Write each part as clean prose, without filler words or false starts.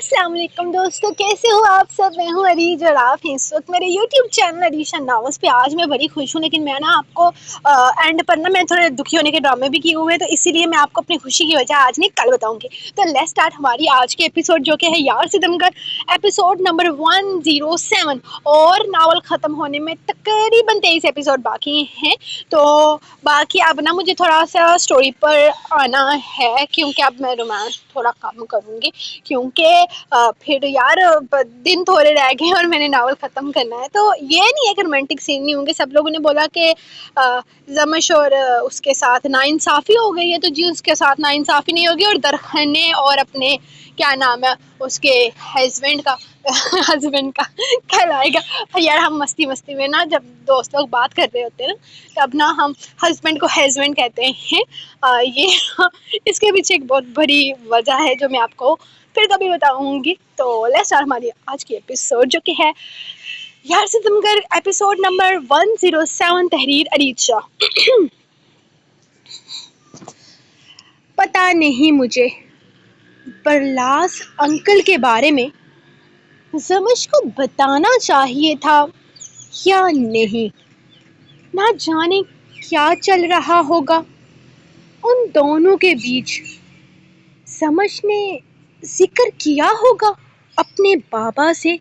السلام علیکم دوستو، کیسے ہو آپ سب؟ میں ہوں عریج اور آپ ہیں اس وقت میرے یوٹیوب چینل عریشن ناوز پہ۔ آج میں بڑی خوش ہوں، لیکن میں نا آپ کو اینڈ پر نا میں تھوڑے دکھی ہونے کے ڈرامے بھی کیے ہوئے ہیں، تو اسی لیے میں آپ کو اپنی خوشی کی وجہ آج نہیں کل بتاؤں گی۔ تو لیٹس اسٹارٹ ہماری آج کے ایپیسوڈ، جو کہ ہے یار ستمگر ایپیسوڈ نمبر 107، اور ناول ختم ہونے میں تقریباً 23 ایپیسوڈ باقی ہیں۔ تو باقی اب نا مجھے تھوڑا سا اسٹوری پر آنا ہے، کیونکہ اب میں رومانس تھوڑا کم کروں گی، کیونکہ پھر یار دن تھوڑے رہ گئے اور میں نے ناول ختم کرنا ہے۔ تو یہ نہیں ہے کہ رومانٹک سین نہیں ہوں گے۔ سب لوگوں نے بولا کہ زمش اور اس کے ساتھ ناانصافی ہو گئی ہے، تو جی اس کے ساتھ ناانصافی نہیں ہوگی، اور درخنے اور اپنے کیا نام ہے اس کے ہسبینڈ کا کہلائے گا یار۔ ہم مستی میں نا جب دوست لوگ بات کر رہے ہوتے ہیں نا، تب نا ہم ہسبینڈ کو ہسبینڈ کہتے ہیں۔ یہ اس کے پیچھے ایک بہت بڑی وجہ ہے جو میں آپ کو پھر کبھی بتاؤں گی۔ تو لیٹس ہماری آج کی ایپیسوڈ، جو کہ ہے یار ستمگر ایپیسوڈ نمبر 107، تحریر عریج شاہ۔ پتہ نہیں مجھے برلاس انکل کے بارے میں زمش کو بتانا چاہیے تھا یا نہیں۔ نہ جانے کیا چل رہا ہوگا ان دونوں کے بیچ۔ زمش نے ذکر کیا ہوگا اپنے بابا سے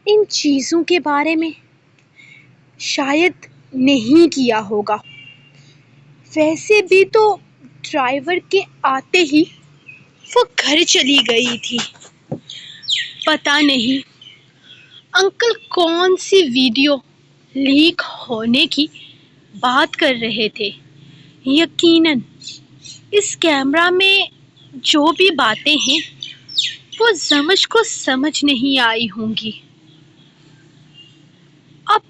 ان چیزوں کے بارے میں، شاید نہیں کیا ہوگا۔ ویسے بھی تو ڈرائیور کے آتے ہی وہ گھر چلی گئی تھی۔ پتہ نہیں انکل کون سی ویڈیو لیک ہونے کی بات کر رہے تھے۔ یقیناً اس کیمرہ میں جو بھی باتیں ہیں وہ زمش کو سمجھ نہیں آئی ہوں گی۔ اب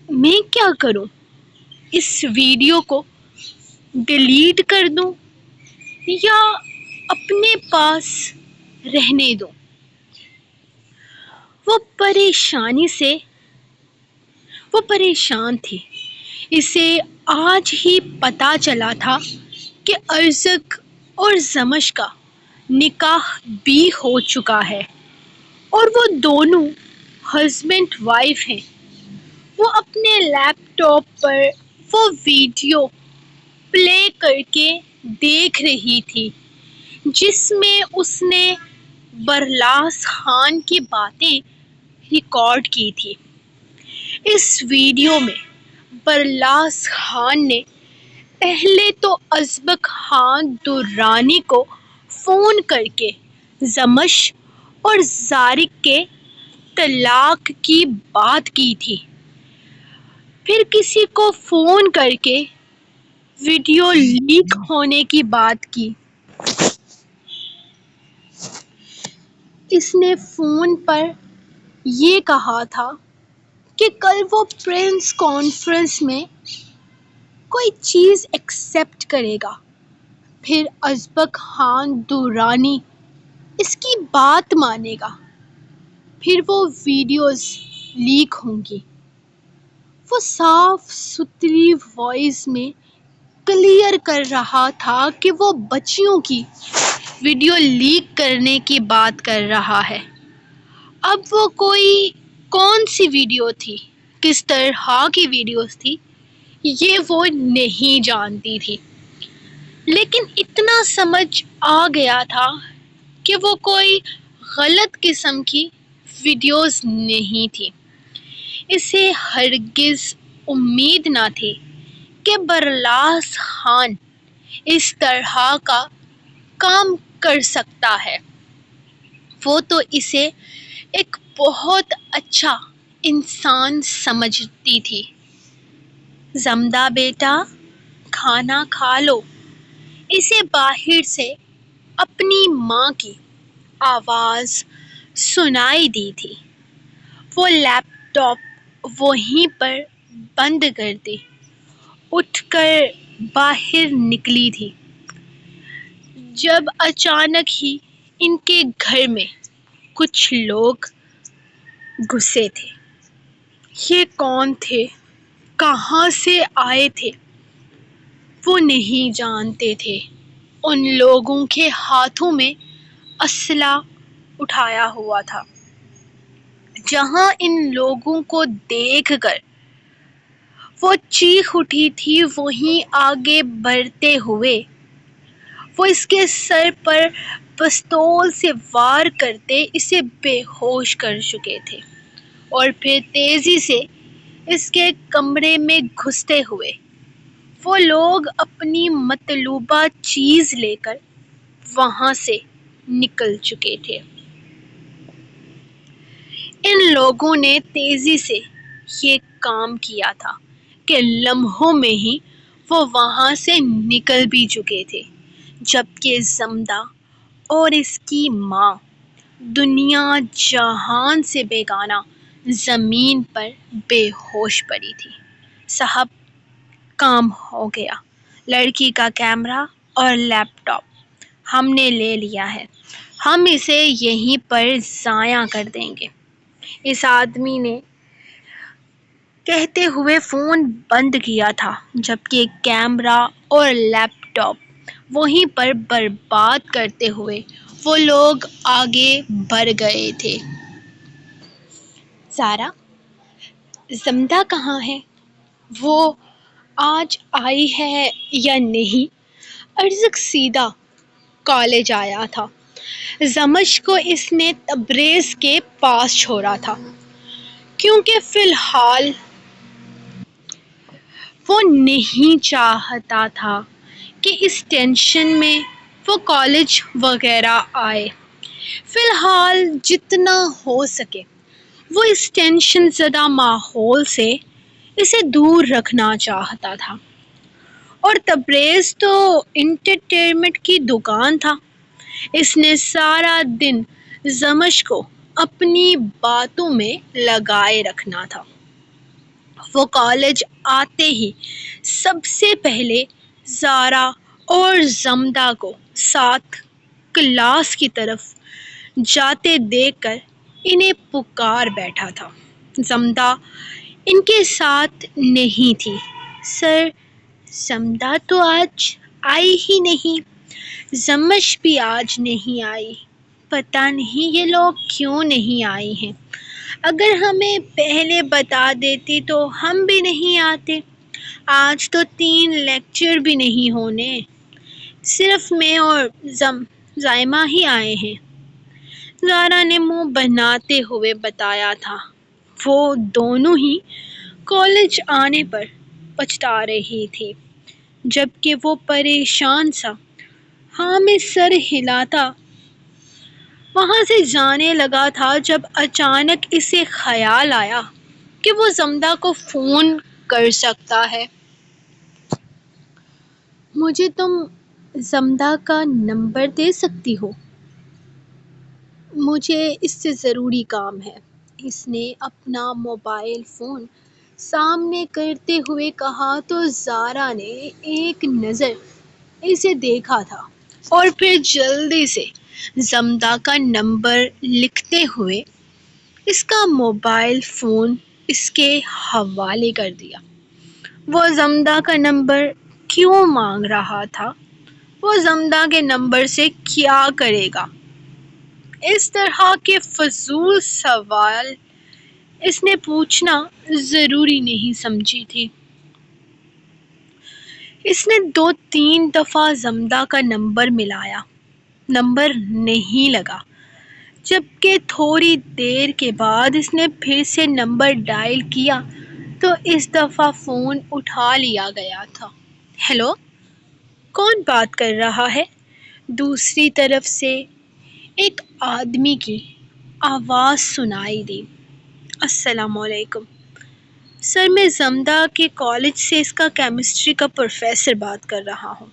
میں کیا کروں؟ اس ویڈیو کو ڈیلیٹ کر دوں یا اپنے پاس رہنے دوں؟ وہ پریشان تھی۔ اسے آج ہی پتہ چلا تھا کہ ارزق اور زمش کا نکاح بھی ہو چکا ہے، اور وہ دونوں ہسبینڈ وائف ہیں۔ وہ اپنے لیپ ٹاپ پر وہ ویڈیو پلے کر کے دیکھ رہی تھی، جس میں اس نے برلاس خان کی باتیں ریکارڈ کی تھی۔ اس ویڈیو میں برلاس خان نے پہلے تو ازبک خان درانی کو فون کر کے زمش اور زارق کے طلاق کی بات کی تھی، پھر کسی کو فون کر کے ویڈیو لیک ہونے کی بات کی۔ اس نے فون پر یہ کہا تھا کہ کل وہ پریس کانفرنس میں کوئی چیز ایکسپٹ کرے گا، پھر ازبک خان درانی اس کی بات مانے گا، پھر وہ ویڈیوز لیک ہوں گی۔ وہ صاف ستھری وائس میں کلیئر کر رہا تھا کہ وہ بچیوں کی ویڈیو لیک کرنے کی بات کر رہا ہے۔ اب وہ کون سی ویڈیو تھی، کس طرح کی ویڈیوز تھی، یہ وہ نہیں جانتی تھی، لیکن اتنا سمجھ آ گیا تھا کہ وہ کوئی غلط قسم کی ویڈیوز نہیں تھی۔ اسے ہرگز امید نہ تھی کہ برلاس خان اس طرح کا کام کر سکتا ہے۔ وہ تو اسے ایک بہت اچھا انسان سمجھتی تھی۔ زمدہ بیٹا کھانا کھا لو، اسے باہر سے اپنی ماں کی آواز سنائی دی تھی۔ وہ لیپ ٹاپ وہیں پر بند کر دی، اٹھ کر باہر نکلی تھی، جب اچانک ہی ان کے گھر میں کچھ لوگ گھسے تھے۔ یہ کون تھے، کہاں سے آئے تھے، وہ نہیں جانتے تھے۔ ان لوگوں کے ہاتھوں میں اسلحہ اٹھایا ہوا تھا۔ جہاں ان لوگوں کو دیکھ کر وہ چیخ اٹھی تھی، وہیں آگے بڑھتے ہوئے وہ اس کے سر پر پستول سے وار کرتے اسے بے ہوش کر چکے تھے، اور پھر تیزی سے اس کے کمرے میں گھستے ہوئے وہ لوگ اپنی مطلوبہ چیز لے کر وہاں سے نکل چکے تھے۔ ان لوگوں نے تیزی سے یہ کام کیا تھا کہ لمحوں میں ہی وہ وہاں سے نکل بھی چکے تھے، جبکہ زمدہ اور اس کی ماں دنیا جہان سے بیگانہ زمین پر بے ہوش پڑی تھی۔ صاحب، کام ہو گیا۔ لڑکی کا کیمرہ اور لیپ ٹاپ ہم نے لے لیا ہے، ہم اسے یہیں پر ضائع کر دیں گے۔ اس آدمی نے کہتے ہوئے فون بند کیا تھا، جبکہ کیمرہ اور لیپ ٹاپ وہیں پر برباد کرتے ہوئے وہ لوگ آگے بڑھ گئے تھے۔ زارا، زمدہ کہاں ہے؟ وہ آج آئی ہے یا نہیں؟ ارزق سیدھا کالج آیا تھا۔ زمش کو اس نے تبریز کے پاس چھوڑا تھا، کیونکہ فی الحال وہ نہیں چاہتا تھا کہ اس ٹینشن میں وہ کالج وغیرہ آئے۔ فی الحال جتنا ہو سکے وہ اس ٹینشن زدہ ماحول سے اسے دور رکھنا چاہتا تھا، اور تبریز تو انٹرٹینمنٹ کی دکان تھا۔ اس نے سارا دن زمش کو اپنی باتوں میں لگائے رکھنا تھا۔ وہ کالج آتے ہی سب سے پہلے زارا اور زمدہ کو ساتھ کلاس کی طرف جاتے دیکھ کر انہیں پکار بیٹھا تھا۔ زمدہ ان کے ساتھ نہیں تھی۔ سر، زمدہ تو آج آئی ہی نہیں، زمش بھی آج نہیں آئی، پتہ نہیں یہ لوگ کیوں نہیں آئی ہیں۔ اگر ہمیں پہلے بتا دیتی تو ہم بھی نہیں آتے۔ آج تو 3 لیکچر بھی نہیں ہونے، صرف میں اور زائمہ ہی آئے ہیں، زارا نے منہ بناتے ہوئے بتایا تھا۔ وہ دونوں ہی کالج آنے پر پچھتا رہی تھی، جبکہ وہ پریشان سا ہاں میں سر ہلاتا وہاں سے جانے لگا تھا، جب اچانک اسے خیال آیا کہ وہ زمدہ کو فون کر سکتا ہے۔ مجھے تم زمدہ کا نمبر دے سکتی ہو؟ مجھے اس سے ضروری کام ہے، اس نے اپنا موبائل فون سامنے کرتے ہوئے کہا تو زارا نے ایک نظر اسے دیکھا تھا، اور پھر جلدی سے زمدہ کا نمبر لکھتے ہوئے اس کا موبائل فون اس کے حوالے کر دیا۔ وہ زمدہ کا نمبر کیوں مانگ رہا تھا؟ وہ زمدہ کے نمبر سے کیا کرے گا؟ اس طرح کے فضول سوال اس نے پوچھنا ضروری نہیں سمجھی تھی۔ اس نے 2-3 دفعہ زمدہ کا نمبر ملایا، نمبر نہیں لگا، جبکہ تھوڑی دیر کے بعد اس نے پھر سے نمبر ڈائل کیا تو اس دفعہ فون اٹھا لیا گیا تھا۔ ہیلو، کون بات کر رہا ہے؟ دوسری طرف سے ایک آدمی کی آواز سنائی دی۔ السلام علیکم سر، میں زمدہ کے کالج سے اس کا کیمسٹری کا پروفیسر بات کر رہا ہوں،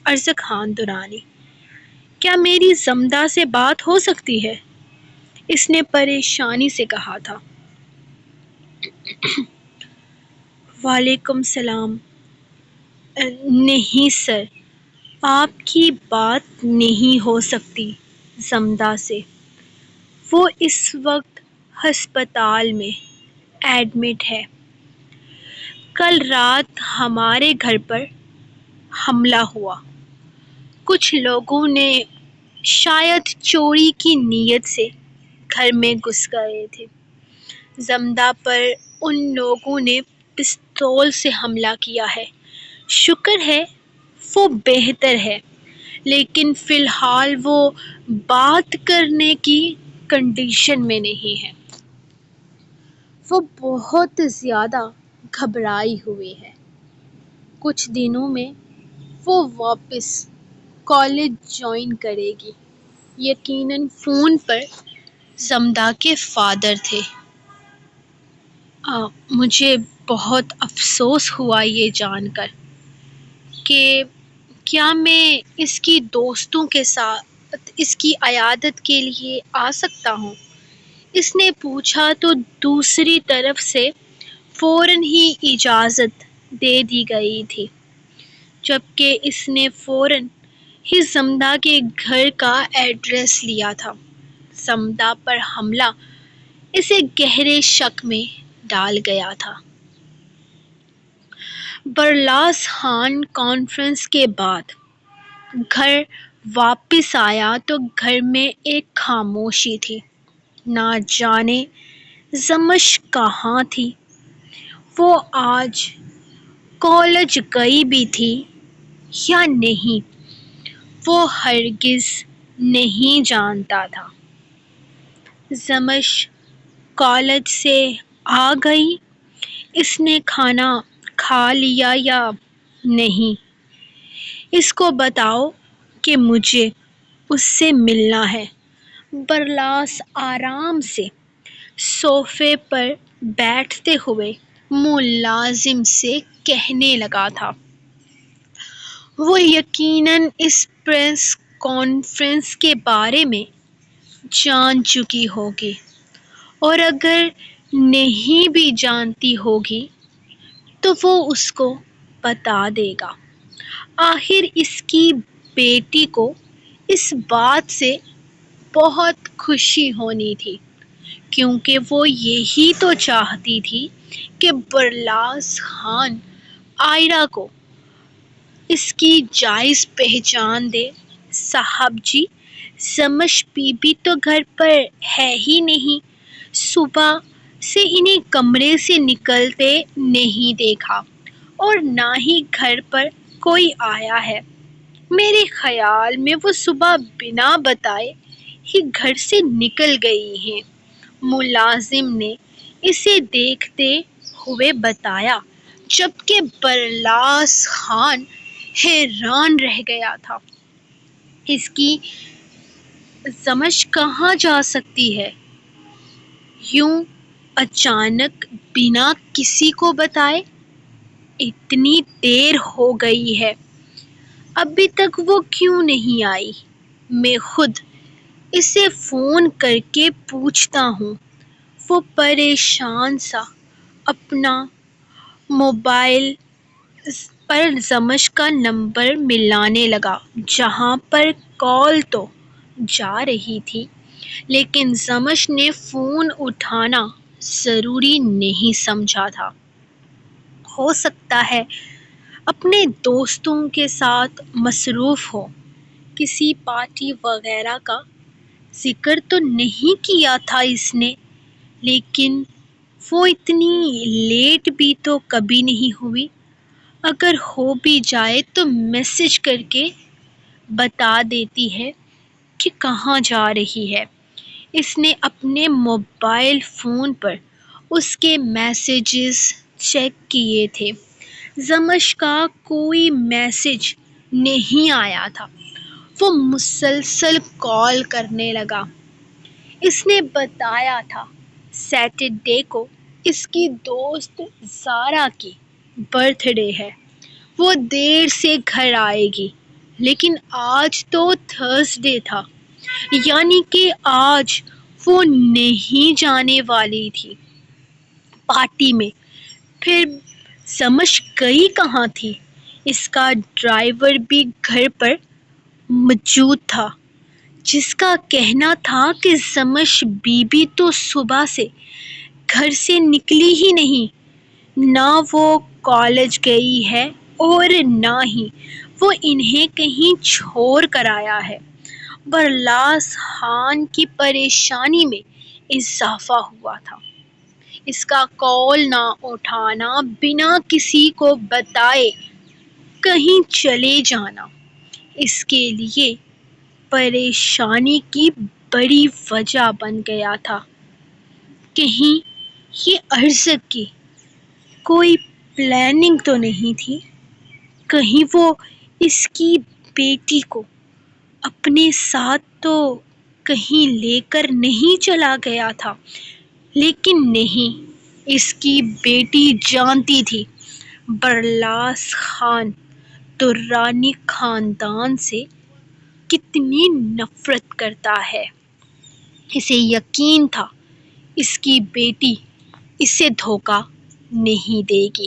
ارزق خان درانی۔ کیا میری زمدہ سے بات ہو سکتی ہے؟ اس نے پریشانی سے کہا تھا۔ وعلیکم السلام۔ نہیں سر، آپ کی بات نہیں ہو سکتی زمدہ سے، وہ اس وقت ہسپتال میں ایڈمٹ ہے۔ کل رات ہمارے گھر پر حملہ ہوا، کچھ لوگوں نے شاید چوری کی نیت سے گھر میں گھس گئے تھے۔ زمدہ پر ان لوگوں نے پستول سے حملہ کیا ہے۔ شکر ہے وہ بہتر ہے، لیکن فی الحال وہ بات کرنے کی کنڈیشن میں نہیں ہے۔ وہ بہت زیادہ گھبرائی ہوئی ہے۔ کچھ دنوں میں وہ واپس کالج جوائن کرے گی۔ یقیناً فون پر زمدہ کے فادر تھے۔ مجھے بہت افسوس ہوا یہ جان کر کہ کیا میں اس کی دوستوں کے ساتھ اس کی عیادت کے لیے آ سکتا ہوں؟ اس نے پوچھا تو دوسری طرف سے فوراً ہی اجازت دے دی گئی تھی، جبکہ اس نے فوراً ہی زمدہ کے گھر کا ایڈریس لیا تھا۔ زمدہ پر حملہ اسے گہرے شک میں ڈال گیا تھا۔ برلاس خان کانفرنس کے بعد گھر واپس آیا تو گھر میں ایک خاموشی تھی۔ نہ جانے زمش کہاں تھی۔ وہ آج کالج گئی بھی تھی یا نہیں، وہ ہرگز نہیں جانتا تھا۔ زمش کالج سے آ گئی، اس نے کھانا کھا لیا یا نہیں؟ اس کو بتاؤ کہ مجھے اس سے ملنا ہے۔ برلاس آرام سے صوفے پر بیٹھتے ہوئے ملازم سے کہنے لگا تھا۔ وہ یقیناً اس پریس کانفرنس کے بارے میں جان چکی ہوگی، اور اگر نہیں بھی جانتی ہوگی تو وہ اس کو بتا دے گا۔ آخر اس کی بیٹی کو اس بات سے بہت خوشی ہونی تھی، کیونکہ وہ یہی تو چاہتی تھی کہ برلاس خان آئرا کو اس کی جائز پہچان دے۔ صاحب جی، زمش بی بی تو گھر پر ہے ہی نہیں۔ صبح سے انہیں کمرے سے نکلتے نہیں دیکھا، اور نہ ہی گھر پر کوئی آیا ہے۔ میرے خیال میں وہ صبح بنا بتائے ہی گھر سے نکل گئی ہیں، ملازم نے اسے دیکھتے ہوئے بتایا، جبکہ برلاس خان حیران رہ گیا تھا۔ اس کی زمش کہاں جا سکتی ہے یوں اچانک بنا کسی کو بتائے؟ اتنی دیر ہو گئی ہے، ابھی تک وہ کیوں نہیں آئی؟ میں خود اسے فون کر کے پوچھتا ہوں۔ وہ پریشان سا اپنا موبائل پر زمش کا نمبر ملانے لگا، جہاں پر کال تو جا رہی تھی، لیکن زمش نے فون اٹھانا ضروری نہیں سمجھا تھا۔ ہو سکتا ہے اپنے دوستوں کے ساتھ مصروف ہو، کسی پارٹی وغیرہ کا ذکر تو نہیں کیا تھا اس نے، لیکن وہ اتنی لیٹ بھی تو کبھی نہیں ہوئی۔ اگر ہو بھی جائے تو میسج کر کے بتا دیتی ہے کہ کہاں جا رہی ہے۔ اس نے اپنے موبائل فون پر اس کے میسیجز چیک کیے تھے۔ زمش کا کوئی میسج نہیں آیا تھا۔ وہ مسلسل کال کرنے لگا۔ اس نے بتایا تھا سیٹرڈے کو اس کی دوست زارا کی برتھ ڈے ہے، وہ دیر سے گھر آئے گی، لیکن آج تو تھرسڈے تھا، یعنی کہ آج وہ نہیں جانے والی تھی پارٹی میں۔ پھر زمش گئی کہاں تھی؟ اس کا ڈرائیور بھی گھر پر موجود تھا، جس کا کہنا تھا کہ زمش بی بی تو صبح سے گھر سے نکلی ہی نہیں، نہ وہ کالج گئی ہے اور نہ ہی وہ انہیں کہیں چھوڑ کر آیا ہے۔ برلاس خان کی پریشانی میں اضافہ ہوا تھا۔ اس کا کال نہ اٹھانا، بنا کسی کو بتائے کہیں چلے جانا، اس کے لیے پریشانی کی بڑی وجہ بن گیا تھا۔ کہیں یہ ارزق کی کوئی پلاننگ تو نہیں تھی؟ کہیں وہ اس کی بیٹی کو اپنے ساتھ تو کہیں لے کر نہیں چلا گیا تھا؟ لیکن نہیں، اس کی بیٹی جانتی تھی برلاس خان درانی خاندان سے کتنی نفرت کرتا ہے۔ اسے یقین تھا اس کی بیٹی اسے دھوکہ نہیں دے گی۔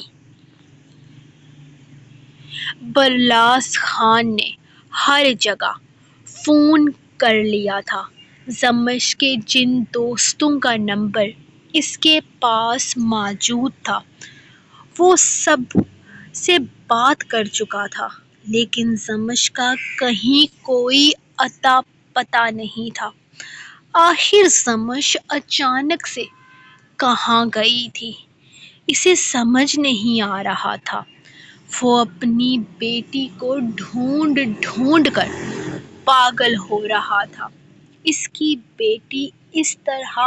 برلاس خان نے ہر جگہ فون کر لیا تھا۔ زمش کے جن دوستوں کا نمبر اس کے پاس موجود تھا وہ سب سے بات کر چکا تھا، لیکن زمش کا کہیں کوئی اتا پتہ نہیں تھا۔ آخر زمش اچانک سے کہاں گئی تھی، اسے سمجھ نہیں آ رہا تھا۔ وہ اپنی بیٹی کو ڈھونڈ ڈھونڈ کر پاگل ہو رہا تھا۔ اس کی بیٹی اس طرح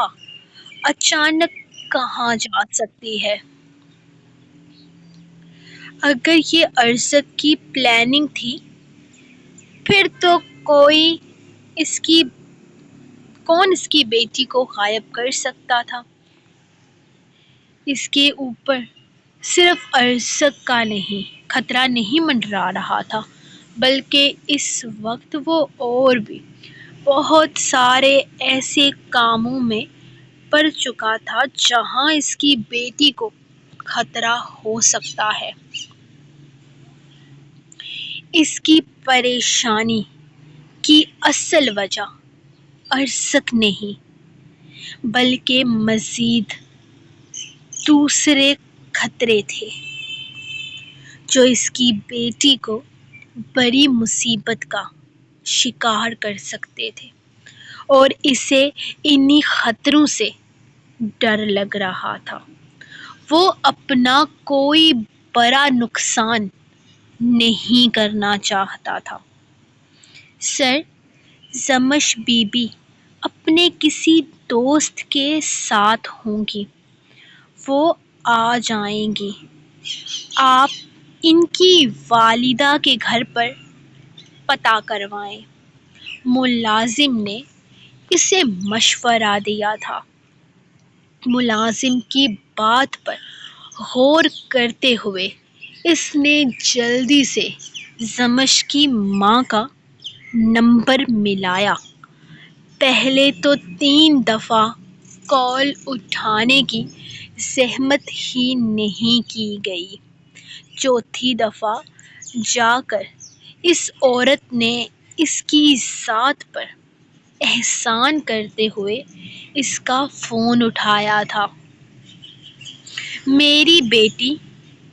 اچانک کہاں جا سکتی ہے؟ اگر یہ ارزق کی پلاننگ تھی، پھر تو کون اس کی بیٹی کو غائب کر سکتا تھا؟ اس کے اوپر صرف ارزق کا خطرہ نہیں منڈرا رہا تھا، بلکہ اس وقت وہ اور بھی بہت سارے ایسے کاموں میں پڑ چکا تھا جہاں اس کی بیٹی کو خطرہ ہو سکتا ہے۔ اس کی پریشانی کی اصل وجہ ارزق نہیں، بلکہ مزید دوسرے خطرے تھے جو اس کی بیٹی کو بڑی مصیبت کا شکار کر سکتے تھے، اور اسے انہی خطروں سے ڈر لگ رہا تھا۔ وہ اپنا کوئی بڑا نقصان نہیں کرنا چاہتا تھا۔ سر، زمش بی بی اپنے کسی دوست کے ساتھ ہوں گی، وہ آ جائیں گی۔ آپ ان کی والدہ کے گھر پر پتہ کروائیں۔ ملازم نے اسے مشورہ دیا تھا۔ ملازم کی بات پر غور کرتے ہوئے اس نے جلدی سے زمش کی ماں کا نمبر ملایا۔ پہلے تو 3 دفعہ کال اٹھانے کی زحمت ہی نہیں کی گئی۔ چوتھی دفعہ جا کر اس عورت نے اس کی ذات پر احسان کرتے ہوئے اس کا فون اٹھایا تھا۔ میری بیٹی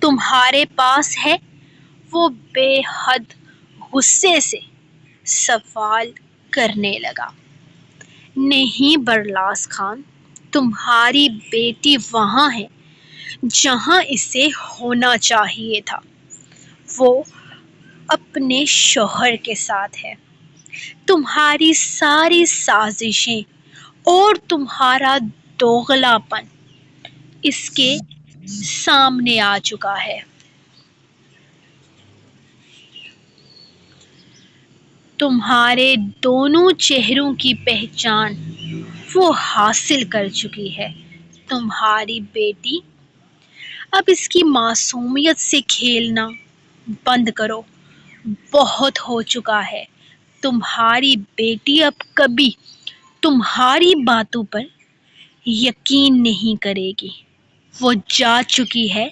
تمہارے پاس ہے؟ وہ بے حد غصے سے سوال کرنے لگا۔ نہیں برلاس خان، تمہاری بیٹی وہاں ہے جہاں اسے ہونا چاہیے تھا۔ وہ اپنے شوہر کے ساتھ ہے۔ تمہاری ساری سازشیں اور تمہارا دوغلا پن اس کے سامنے آ چکا ہے۔ تمہارے دونوں چہروں کی پہچان وہ حاصل کر چکی ہے۔ تمہاری بیٹی، اب اس کی معصومیت سے کھیلنا بند کرو، بہت ہو چکا ہے۔ تمہاری بیٹی اب کبھی تمہاری باتوں پر یقین نہیں کرے گی۔ وہ جا چکی ہے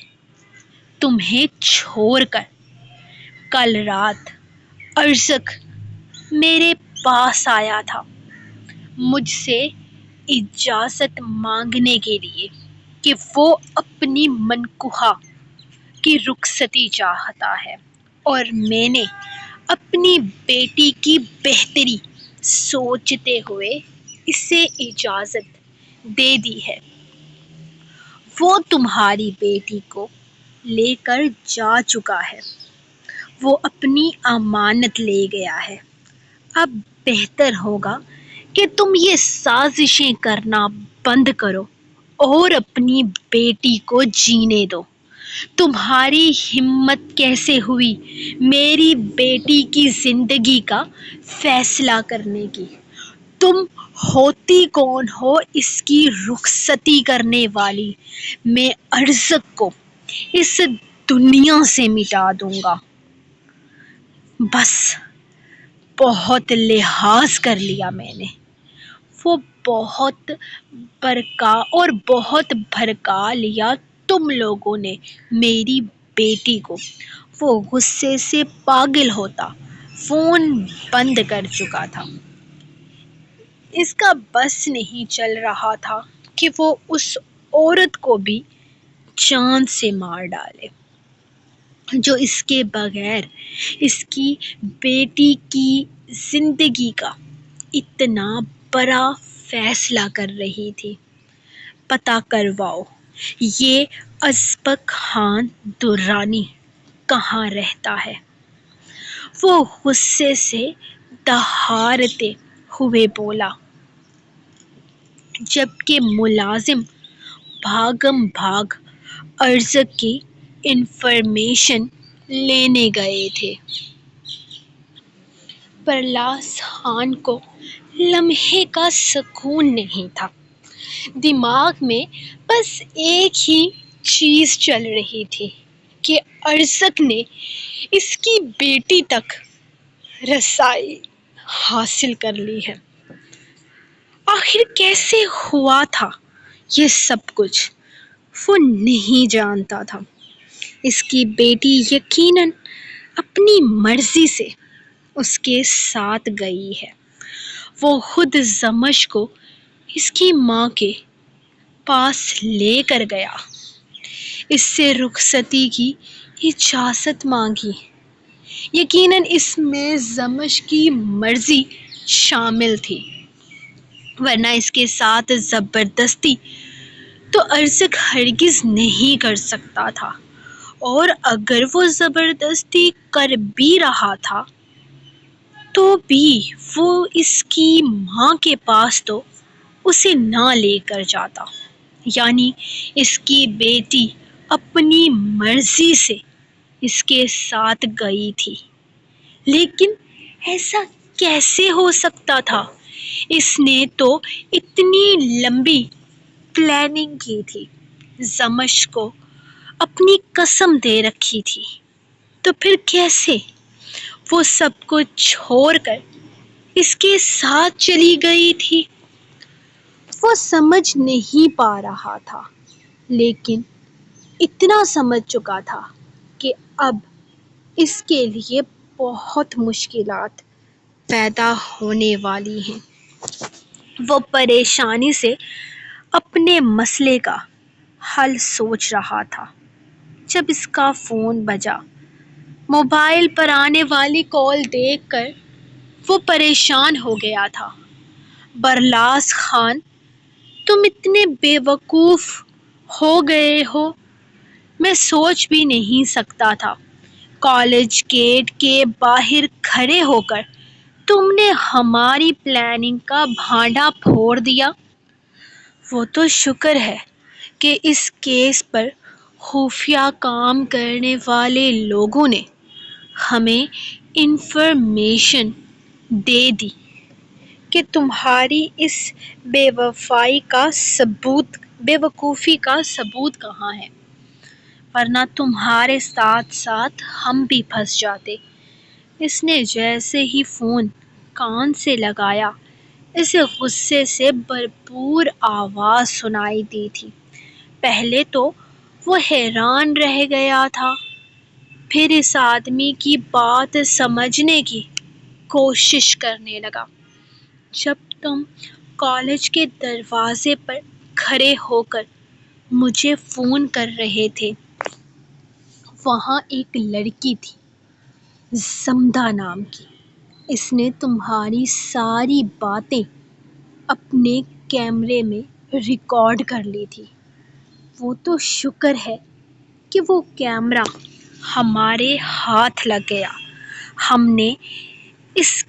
تمہیں چھوڑ کر۔ کل رات ارزق میرے پاس آیا تھا مجھ سے اجازت مانگنے کے لیے کہ وہ اپنی منکوہہ کی رخصتی چاہتا ہے، اور میں نے اپنی بیٹی کی بہتری سوچتے ہوئے اسے اجازت دے دی ہے۔ وہ تمہاری بیٹی کو لے کر جا چکا ہے، وہ اپنی امانت لے گیا ہے۔ اب بہتر ہوگا کہ تم یہ سازشیں کرنا بند کرو اور اپنی بیٹی کو جینے دو۔ تمہاری ہمت کیسے ہوئی میری بیٹی کی زندگی کا فیصلہ کرنے کی؟ تم ہوتی کون ہو اس کی رخصتی کرنے والی؟ میں ارزق کو اس دنیا سے مٹا دوں گا۔ بس بہت لحاظ کر لیا میں نے۔ وہ بہت بھڑکا لیا تم لوگوں نے میری بیٹی کو۔ وہ غصے سے پاگل ہوتا فون بند کر چکا تھا۔ اس کا بس نہیں چل رہا تھا کہ وہ اس عورت کو بھی جان سے مار ڈالے جو اس کے بغیر اس کی بیٹی کی زندگی کا اتنا بڑا فیصلہ کر رہی تھی۔ پتہ کرواؤ یہ ازبک خان درانی کہاں رہتا ہے؟ وہ غصے سے دہاڑتے ہوئے بولا، جبکہ ملازم بھاگم بھاگ ارزق کی انفارمیشن لینے گئے تھے۔ پرلاس خان کو لمحے کا سکون نہیں تھا۔ دماغ میں بس ایک ہی چیز چل رہی تھی کہ ارزق نے اس کی بیٹی تک رسائی حاصل کر لی ہے۔ آخر کیسے ہوا تھا یہ سب کچھ وہ نہیں جانتا تھا۔ اس کی بیٹی یقیناً اپنی مرضی سے اس کے ساتھ گئی ہے۔ وہ خود زمش کو اس کی ماں کے پاس لے کر گیا، اس سے رخصتی کی اجازت مانگی۔ یقیناً اس میں زمش کی مرضی شامل تھی، ورنہ اس کے ساتھ زبردستی تو ارزق ہرگز نہیں کر سکتا تھا، اور اگر وہ زبردستی کر بھی رہا تھا تو بھی وہ اس کی ماں کے پاس تو اسے نہ لے کر جاتا۔ یعنی اس کی بیٹی اپنی مرضی سے اس کے ساتھ گئی تھی، لیکن ایسا کیسے ہو سکتا تھا؟ اس نے تو اتنی لمبی پلاننگ کی تھی، زمش کو اپنی قسم دے رکھی تھی، تو پھر کیسے وہ سب کچھ چھوڑ کر اس کے ساتھ چلی گئی تھی؟ وہ سمجھ نہیں پا رہا تھا، لیکن اتنا سمجھ چکا تھا کہ اب اس کے لیے بہت مشکلات پیدا ہونے والی ہیں۔ وہ پریشانی سے اپنے مسئلے کا حل سوچ رہا تھا، جب اس کا فون بجا۔ موبائل پر آنے والی کال دیکھ کر وہ پریشان ہو گیا تھا۔ برلاس خان، تم اتنے بے وقوف ہو گئے ہو، میں سوچ بھی نہیں سکتا تھا۔ کالج گیٹ کے باہر کھڑے ہو کر تم نے ہماری پلاننگ کا بھانڈا پھوڑ دیا۔ وہ تو شکر ہے کہ اس کیس پر خفیہ کام کرنے والے لوگوں نے ہمیں انفارمیشن دے دی کہ تمہاری اس بے وقوفی کا ثبوت کہاں ہے، ورنہ تمہارے ساتھ ساتھ ہم بھی پھنس جاتے۔ اس نے جیسے ہی فون کان سے لگایا، اسے غصے سے بھرپور آواز سنائی دی تھی۔ پہلے تو وہ حیران رہ گیا تھا، پھر اس آدمی کی بات سمجھنے کی کوشش کرنے لگا۔ جب تم کالج کے دروازے پر کھڑے ہو کر مجھے فون کر رہے تھے، وہاں ایک لڑکی تھی، زمدہ نام کی۔ اس نے تمہاری ساری باتیں اپنے کیمرے میں ریکارڈ کر لی تھی۔ وہ تو شکر ہے کہ وہ کیمرہ ہمارے ہاتھ لگ گیا۔ ہم نے اس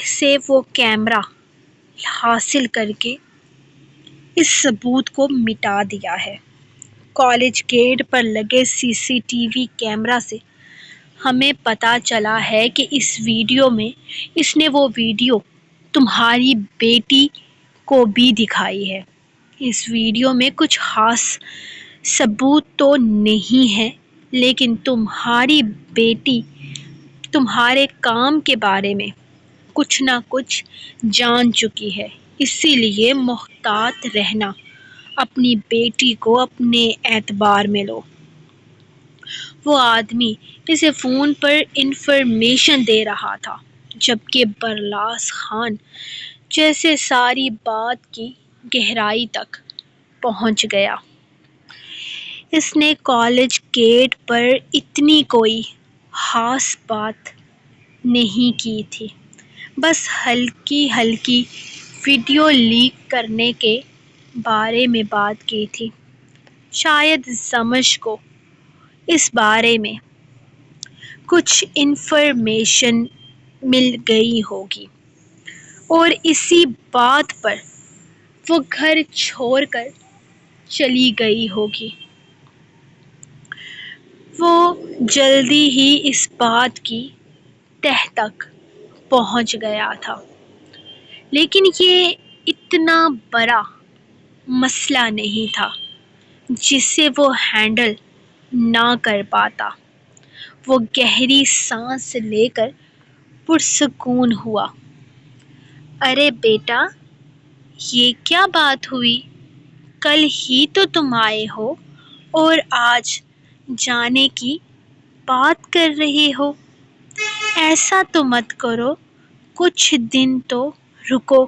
سے وہ کیمرہ حاصل کر کے اس ثبوت کو مٹا دیا ہے۔ کالج گیٹ پر لگے CCTV کیمرہ سے ہمیں پتہ چلا ہے کہ اس ویڈیو میں اس نے وہ ویڈیو تمہاری بیٹی کو بھی دکھائی ہے۔ اس ویڈیو میں کچھ خاص ثبوت تو نہیں ہے، لیکن تمہاری بیٹی تمہارے کام کے بارے میں کچھ نہ کچھ جان چکی ہے، اسی لیے محتاط رہنا۔ اپنی بیٹی کو اپنے اعتبار میں لو۔ وہ آدمی اسے فون پر انفارمیشن دے رہا تھا، جبکہ برلاس خان جیسے ساری بات کی گہرائی تک پہنچ گیا۔ اس نے کالج گیٹ پر اتنی کوئی خاص بات نہیں کی تھی، بس ہلکی ہلکی ویڈیو لیک کرنے کے بارے میں بات کی تھی۔ شاید سمجھ کو اس بارے میں کچھ انفارمیشن مل گئی ہوگی اور اسی بات پر وہ گھر چھوڑ کر چلی گئی ہوگی۔ وہ جلدی ہی اس بات کی تہہ تک پہنچ گیا تھا، لیکن یہ اتنا بڑا مسئلہ نہیں تھا جسے وہ ہینڈل نہ کر پاتا۔ وہ گہری سانس لے کر پرسکون ہوا۔ ارے بیٹا، یہ کیا بات ہوئی؟ کل ہی تو تم آئے ہو اور آج جانے کی بات کر رہے ہو۔ ایسا تو مت کرو، کچھ دن تو رکو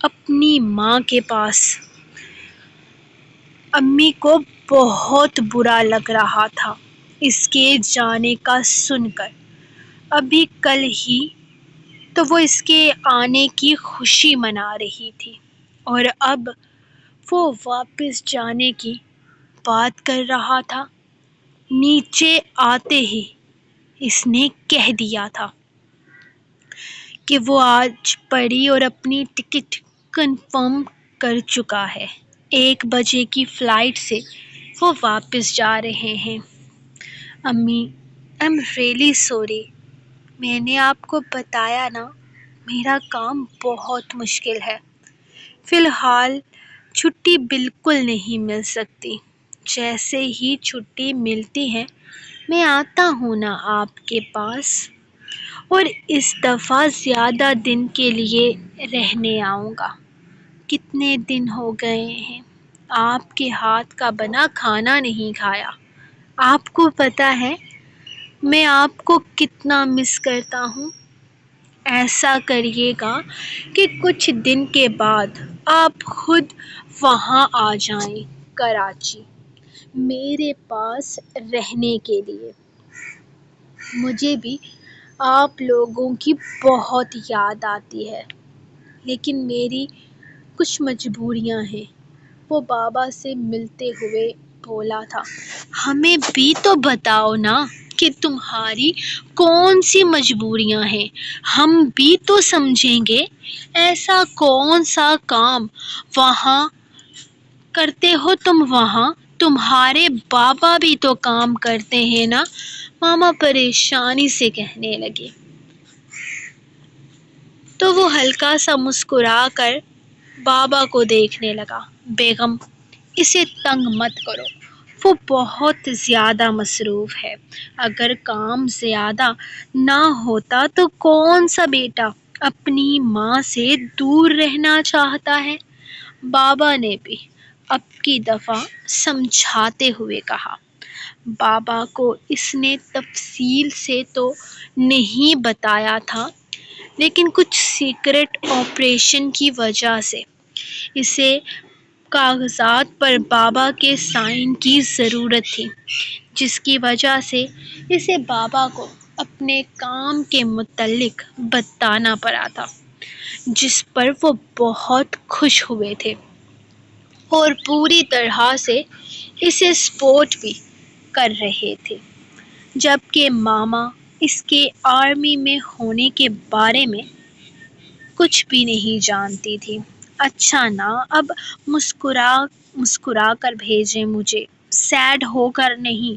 اپنی ماں کے پاس۔ امی کو بہت برا لگ رہا تھا اس کے جانے کا سن کر۔ ابھی کل ہی تو وہ اس کے آنے کی خوشی منا رہی تھی اور اب وہ واپس جانے کی بات کر رہا تھا۔ نیچے آتے ہی اس نے کہہ دیا تھا کہ وہ آج پڑھی اور اپنی ٹکٹ کنفرم کر چکا ہے۔ 1 بجے کی فلائٹ سے وہ واپس جا رہے ہیں۔ امی، I'm really sorry۔ میں نے آپ کو بتایا نا، میرا کام بہت مشکل ہے۔ فی الحال چھٹی بالکل نہیں مل سکتی۔ جیسے ہی چھٹی ملتی ہے میں آتا ہوں نا آپ کے پاس، اور اس دفعہ زیادہ دن کے لیے رہنے آؤں گا۔ کتنے دن ہو گئے ہیں آپ کے ہاتھ کا بنا کھانا نہیں کھایا۔ آپ کو پتہ ہے میں آپ کو کتنا مس کرتا ہوں۔ ایسا کریے گا کہ کچھ دن کے بعد آپ خود وہاں آ جائیں کراچی، میرے پاس رہنے کے لیے۔ مجھے بھی آپ لوگوں کی بہت یاد آتی ہے، لیکن میری کچھ مجبوریاں ہیں، وہ بابا سے ملتے ہوئے بولا تھا۔ ہمیں بھی تو بتاؤ نا کہ تمہاری کون سی مجبوریاں ہیں، ہم بھی تو سمجھیں گے۔ ایسا کون سا کام وہاں کرتے ہو تم وہاں؟ تمہارے بابا بھی تو کام کرتے ہیں نا، ماما پریشانی سے کہنے لگے۔ تو وہ ہلکا سا مسکرا کر بابا کو دیکھنے لگا۔ بیگم، اسے تنگ مت کرو، وہ بہت زیادہ مصروف ہے۔ اگر کام زیادہ نہ ہوتا تو کون سا بیٹا اپنی ماں سے دور رہنا چاہتا ہے؟ بابا نے بھی اب کی دفعہ سمجھاتے ہوئے کہا۔ بابا کو اس نے تفصیل سے تو نہیں بتایا تھا، لیکن کچھ سیکرٹ آپریشن کی وجہ سے اسے کاغذات پر بابا کے سائن کی ضرورت تھی، جس کی وجہ سے اسے بابا کو اپنے کام کے متعلق بتانا پڑا تھا، جس پر وہ بہت خوش ہوئے تھے اور پوری طرح سے اسے سپورٹ بھی کر رہے تھے، جبکہ ماما اس کے آرمی میں ہونے کے بارے میں کچھ بھی نہیں جانتی تھی۔ اچھا نا، اب مسکرا مسکرا کر بھیجیں مجھے، سیڈ ہو کر نہیں،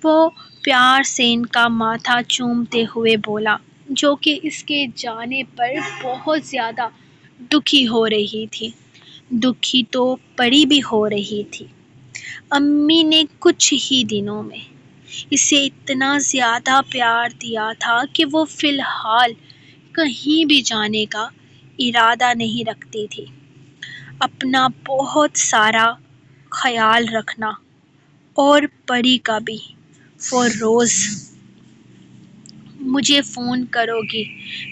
وہ پیار سے ان کا ماتھا چومتے ہوئے بولا، جو کہ اس کے جانے پر بہت زیادہ دکھی ہو رہی تھی۔ دکھی تو پری بھی ہو رہی تھی۔ امی نے کچھ ہی دنوں میں اسے اتنا زیادہ پیار دیا تھا کہ وہ فی الحال کہیں بھی جانے کا ارادہ نہیں رکھتی تھی۔ اپنا بہت سارا خیال رکھنا، اور پری کا بھی۔ وہ روز مجھے فون کرو گی،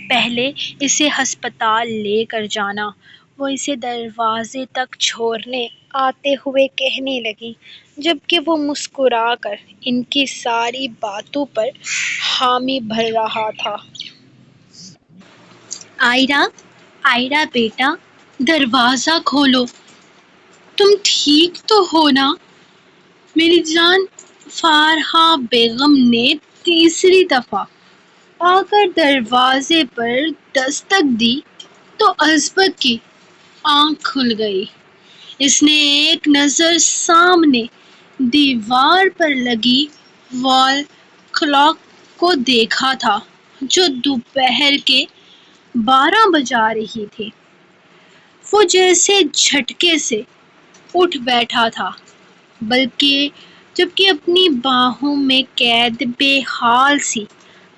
پہلے اسے ہسپتال لے کر جانا، وہ اسے دروازے تک چھوڑنے آتے ہوئے کہنے لگی، جبکہ وہ مسکرا کر ان کی ساری باتوں پر حامی بھر رہا تھا۔ آئرہ، آئرہ بیٹا، دروازہ کھولو، تم ٹھیک تو ہو نا؟ میری جان، فارحہ بیگم نے تیسری دفعہ آ کر دروازے پر دستک دی تو ازبک کی آنکھ کھل گئی۔ اس نے ایک نظر سامنے دیوار پر لگی وال کلاک کو دیکھا تھا، جو دوپہر کے 12 بجا رہی تھی۔ وہ جیسے جھٹکے سے اٹھ بیٹھا تھا، جبکہ اپنی باہوں میں قید بے حال سی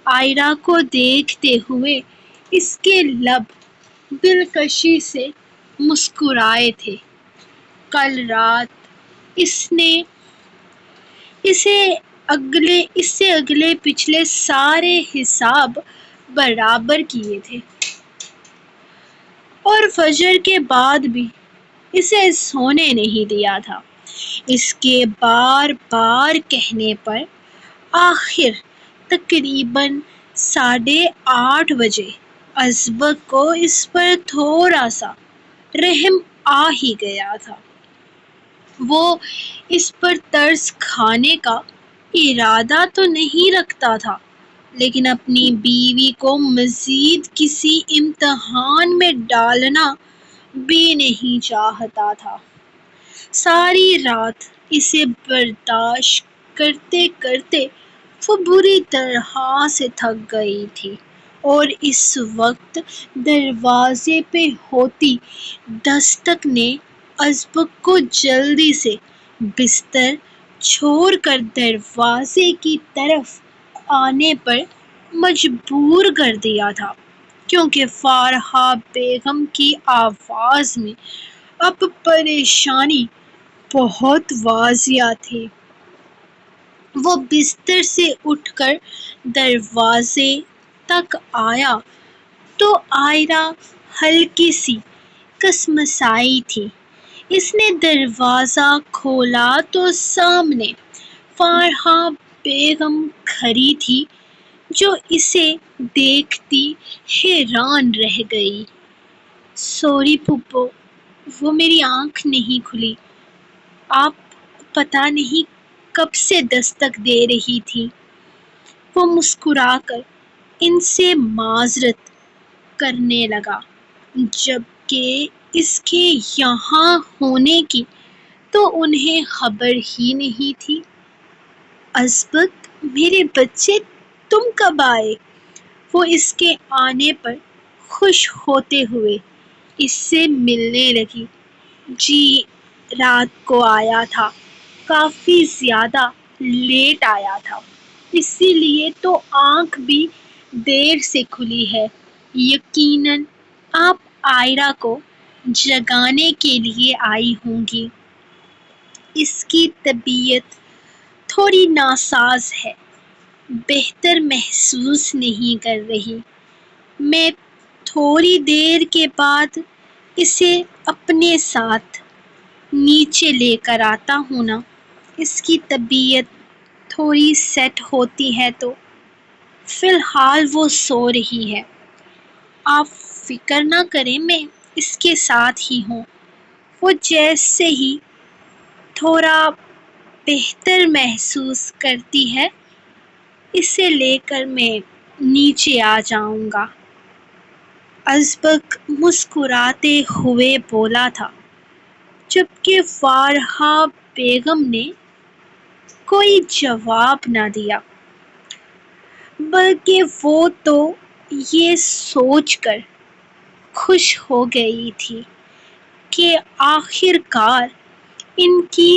آئرہ کو دیکھتے ہوئے اس کے لب دلکشی سے مسکرائے تھے۔ کل رات اس نے اسے اگلے پچھلے سارے حساب برابر کیے تھے، اور فجر کے بعد بھی اسے سونے نہیں دیا تھا۔ اس کے بار بار کہنے پر آخر تقریباً 8:30 بجے ازبک کو اس پر تھوڑا سا رحم آ ہی گیا تھا۔ وہ اس پر ترس کھانے کا ارادہ تو نہیں رکھتا تھا، لیکن اپنی بیوی کو مزید کسی امتحان میں ڈالنا بھی نہیں چاہتا تھا۔ ساری رات اسے برداشت کرتے کرتے وہ بری طرح سے تھک گئی تھی، اور اس وقت دروازے پہ ہوتی دستک نے ازبک کو جلدی سے بستر چھوڑ کر دروازے کی طرف آنے پر مجبور کر دیا تھا، کیونکہ فارحہ بیگم کی آواز میں اب پریشانی بہت واضح تھی۔ وہ بستر سے اٹھ کر دروازے تک آیا تو آئرہ ہلکی سی کسمسائی تھی۔ اس نے دروازہ کھولا تو سامنے فارحہ بیگم کھڑی تھی، جو اسے دیکھتی حیران رہ گئی۔ سوری پھوپھو، وہ میری آنکھ نہیں کھلی، آپ پتہ نہیں کب سے دستک دے رہی تھی۔ وہ مسکرا کر ان سے معذرت کرنے لگا، جبکہ اس کے یہاں ہونے کی تو انہیں خبر ہی نہیں تھی۔ ازبک، میرے بچے، تم کب آئے؟ وہ اس کے آنے پر خوش ہوتے ہوئے اس سے ملنے لگی۔ جی، رات کو آیا تھا، کافی زیادہ لیٹ آیا تھا، اسی لیے تو آنکھ بھی دیر سے کھلی ہے۔ یقیناً آپ آئرہ کو جگانے کے لیے آئی ہوں گی۔ اس کی طبیعت تھوڑی ناساز ہے، بہتر محسوس نہیں کر رہی۔ میں تھوڑی دیر کے بعد اسے اپنے ساتھ نیچے لے کر آتا ہوں نا، اس کی طبیعت تھوڑی سیٹ ہوتی ہے تو۔ فی الحال وہ سو رہی ہے، آپ فکر نہ کریں، میں اس کے ساتھ ہی ہوں۔ وہ جیسے ہی تھوڑا بہتر محسوس کرتی ہے، اسے لے کر میں نیچے آ جاؤں گا۔ ازبک مسکراتے ہوئے بولا تھا، جبکہ فارحہ بیگم نے کوئی جواب نہ دیا، بلکہ وہ تو یہ سوچ کر خوش ہو گئی تھی کہ آخر کار ان کی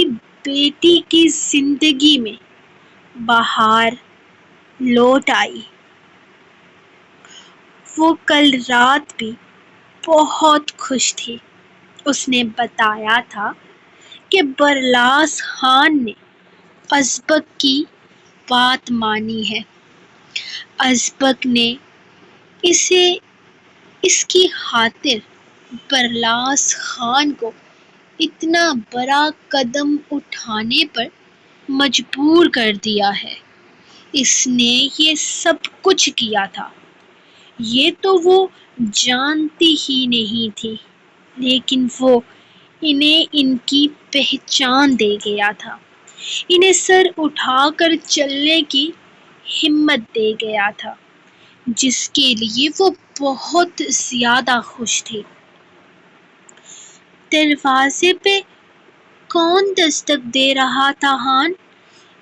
بیٹی کی زندگی میں بہار لوٹ آئی۔ وہ کل رات بھی بہت خوش تھی۔ اس نے بتایا تھا کہ برلاس خان نے ازبک کی بات مانی ہے۔ ازبک نے اسے اس کی خاطر برلاس خان کو اتنا بڑا قدم اٹھانے پر مجبور کر دیا ہے۔ اس نے یہ سب کچھ کیا تھا، یہ تو وہ جانتی ہی نہیں تھی، لیکن وہ انہیں ان کی پہچان دے گیا تھا، انہیں سر اٹھا کر چلنے کی ہمت دے گیا تھا، جس کے لیے وہ بہت زیادہ خوش تھی۔ دروازے پہ کون دستک دے رہا تھا خان؟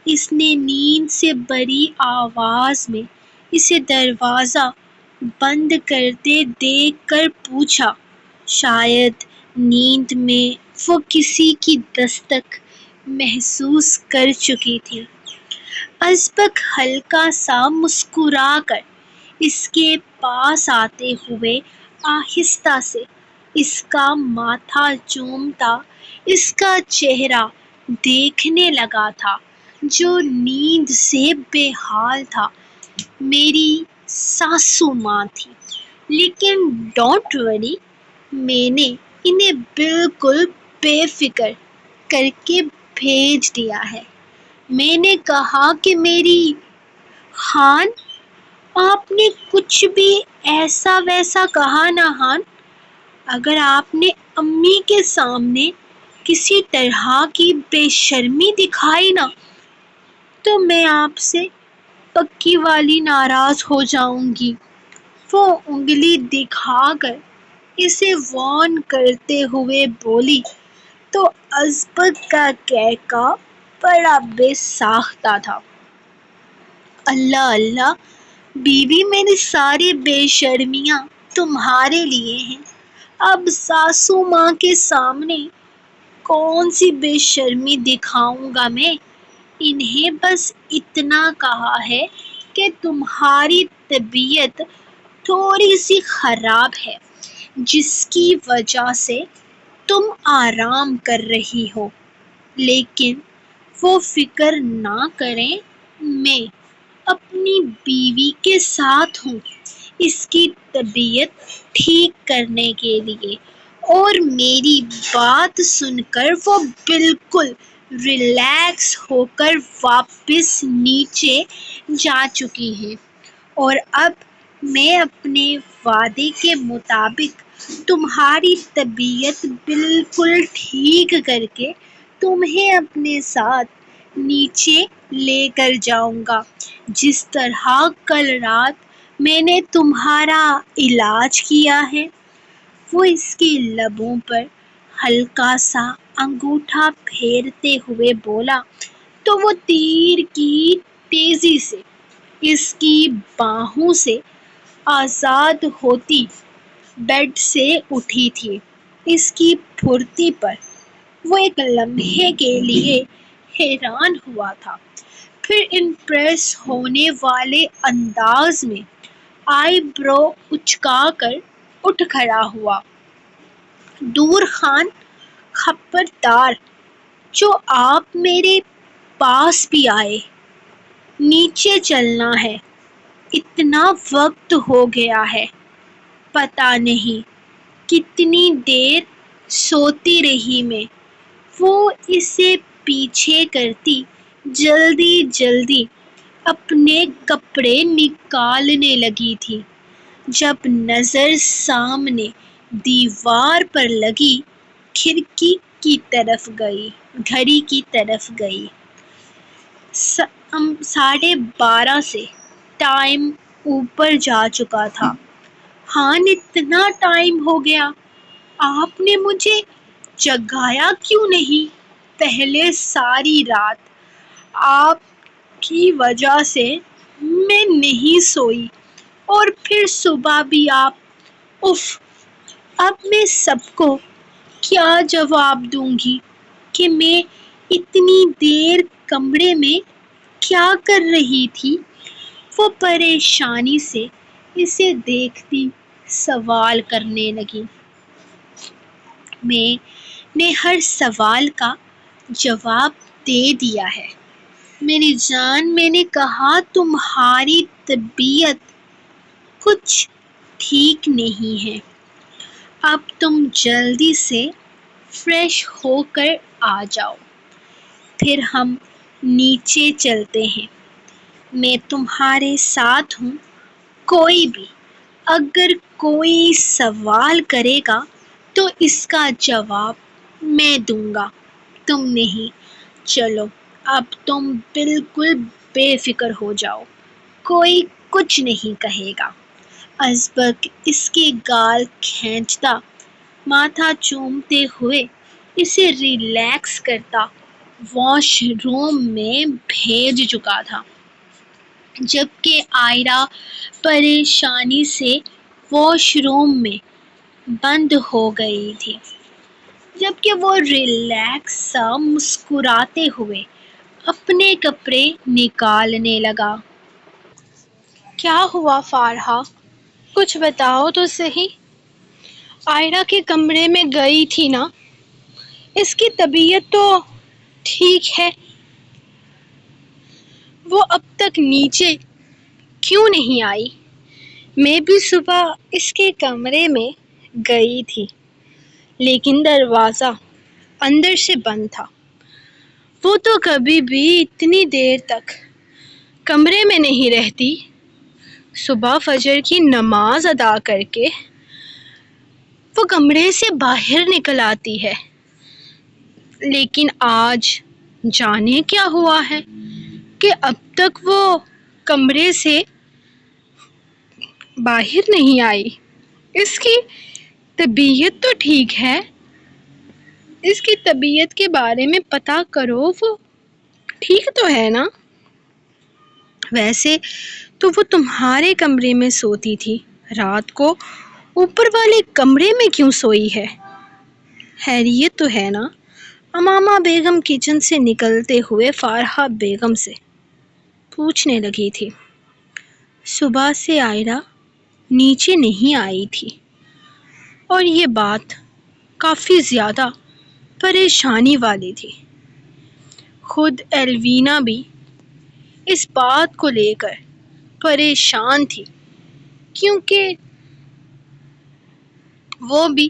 اس نے نیند سے بھری آواز میں اسے دروازہ بند کرتے دیکھ کر پوچھا۔ شاید نیند میں وہ کسی کی دستک محسوس کر چکی تھی۔ ازبک ہلکا سا مسکرا کر اس کے پاس آتے ہوئے آہستہ سے اس کا ماتھا چومتا اس کا چہرہ دیکھنے لگا تھا، جو نیند سے بے حال تھا۔ میری ساسو ماں تھی، لیکن ڈونٹ وری، میں نے انہیں بالکل بے فکر کر کے بھیج دیا ہے۔ میں نے کہا کہ میری خان، آپ نے کچھ بھی ایسا ویسا کہا نہ خان، اگر آپ نے امی کے سامنے کسی طرح کی بے شرمی دکھائی نا، تو میں آپ سے پکی والی ناراض ہو جاؤں گی۔ وہ انگلی دکھا کر اسے وارن کرتے ہوئے بولی تو ازبک کا کہکہ بڑا بے ساختہ تھا۔ اللہ اللہ، بیوی، میری ساری بے شرمیاں تمہارے لیے ہیں۔ اب ساسو ماں کے سامنے کون سی بے شرمی دکھاؤں گا میں؟ انہیں بس اتنا کہا ہے کہ تمہاری طبیعت تھوڑی سی خراب ہے، جس کی وجہ سے تم آرام کر رہی ہو، لیکن وہ فکر نہ کریں، میں اپنی بیوی کے ساتھ ہوں اس کی طبیعت ٹھیک کرنے کے لیے۔ اور میری بات سن کر وہ بالکل ریلیکس ہو کر واپس نیچے جا چکی ہیں، اور اب میں اپنے وعدے کے مطابق تمہاری طبیعت بالکل ٹھیک کر کے تمہیں اپنے ساتھ نیچے لے کر جاؤں گا، جس طرح کل رات میں نے تمہارا علاج کیا ہے۔ وہ اس کے لبوں پر ہلکا سا انگوٹھا پھیرتے ہوئے بولا تو وہ تیر کی تیزی سے اس کی باہوں سے آزاد ہوتی بیڈ سے اٹھی تھی۔ اس کی پھرتی پر وہ ایک لمحے کے لیے حیران ہوا تھا، پھر امپریس ہونے والے انداز میں آئی برو اچکا کر اٹھ کھڑا ہوا۔ دور خان، خبردار، جو آپ میرے پاس بھی آئے، نیچے چلنا ہے، اتنا وقت ہو گیا ہے، پتہ نہیں کتنی دیر سوتی رہی میں۔ وہ اسے پیچھے کرتی جلدی جلدی اپنے کپڑے نکالنے لگی تھی جب نظر سامنے دیوار پر لگی کھڑکی کی طرف گئی گھڑی کی طرف گئی۔ 12:30 سے ٹائم اوپر جا چکا تھا۔ ہاں اتنا ٹائم ہو گیا، آپ نے مجھے جگایا کیوں نہیں؟ پہلے ساری رات آپ کی وجہ سے میں نہیں سوئی اور پھر صبح بھی آپ۔ اف، اب میں سب کو کیا جواب دوں گی کہ میں اتنی دیر کمرے میں کیا کر رہی تھی؟ وہ پریشانی سے اسے دیکھتی سوال کرنے لگی۔ میں نے ہر سوال کا جواب دے دیا ہے میری جان، میں نے کہا تمہاری طبیعت کچھ ٹھیک نہیں ہے، اب تم جلدی سے فریش ہو کر آ جاؤ، پھر ہم نیچے چلتے ہیں، میں تمہارے ساتھ ہوں۔ کوئی بھی اگر کوئی سوال کرے گا تو اس کا جواب میں دوں گا، تم نہیں۔ چلو اب تم بالکل بے فکر ہو جاؤ، کوئی کچھ نہیں کہے گا۔ ازبک اس کے گال کھینچتا، ماتھا چومتے ہوئے اسے ریلیکس کرتا واش روم میں بھیج چکا تھا، جبکہ آئرہ پریشانی سے واش روم میں بند ہو گئی تھی، جبکہ وہ ریلیکس سا مسکراتے ہوئے اپنے کپڑے نکالنے لگا۔ کیا ہوا فارحہ؟ کچھ بتاؤ تو صحیح۔ آئرہ کے کمرے میں گئی تھی نا؟ اس کی طبیعت تو ٹھیک ہے، وہ اب تک نیچے کیوں نہیں آئی؟ میں بھی صبح اس کے کمرے میں گئی تھی لیکن دروازہ اندر سے بند تھا۔ وہ تو کبھی بھی اتنی دیر تک کمرے میں نہیں رہتی، صبح فجر کی نماز ادا کر کے وہ کمرے سے باہر نکل آتی ہے، لیکن آج جانے کیا ہوا ہے کہ اب تک وہ کمرے سے باہر نہیں آئی۔ اس کی طبیعت تو ٹھیک ہے، اس کی طبیعت کے بارے میں پتہ کرو، وہ ٹھیک تو ہے نا؟ ویسے تو وہ تمہارے کمرے میں سوتی تھی، رات کو اوپر والے کمرے میں کیوں سوئی ہے؟ خیریت تو ہے نا؟ امامہ بیگم کچن سے نکلتے ہوئے فارحہ بیگم سے پوچھنے لگی تھی۔ صبح سے آئرہ نیچے نہیں آئی تھی اور یہ بات کافی زیادہ پریشانی والی تھی۔ خود ایلوینا بھی اس بات کو لے کر پریشان تھی، کیونکہ وہ بھی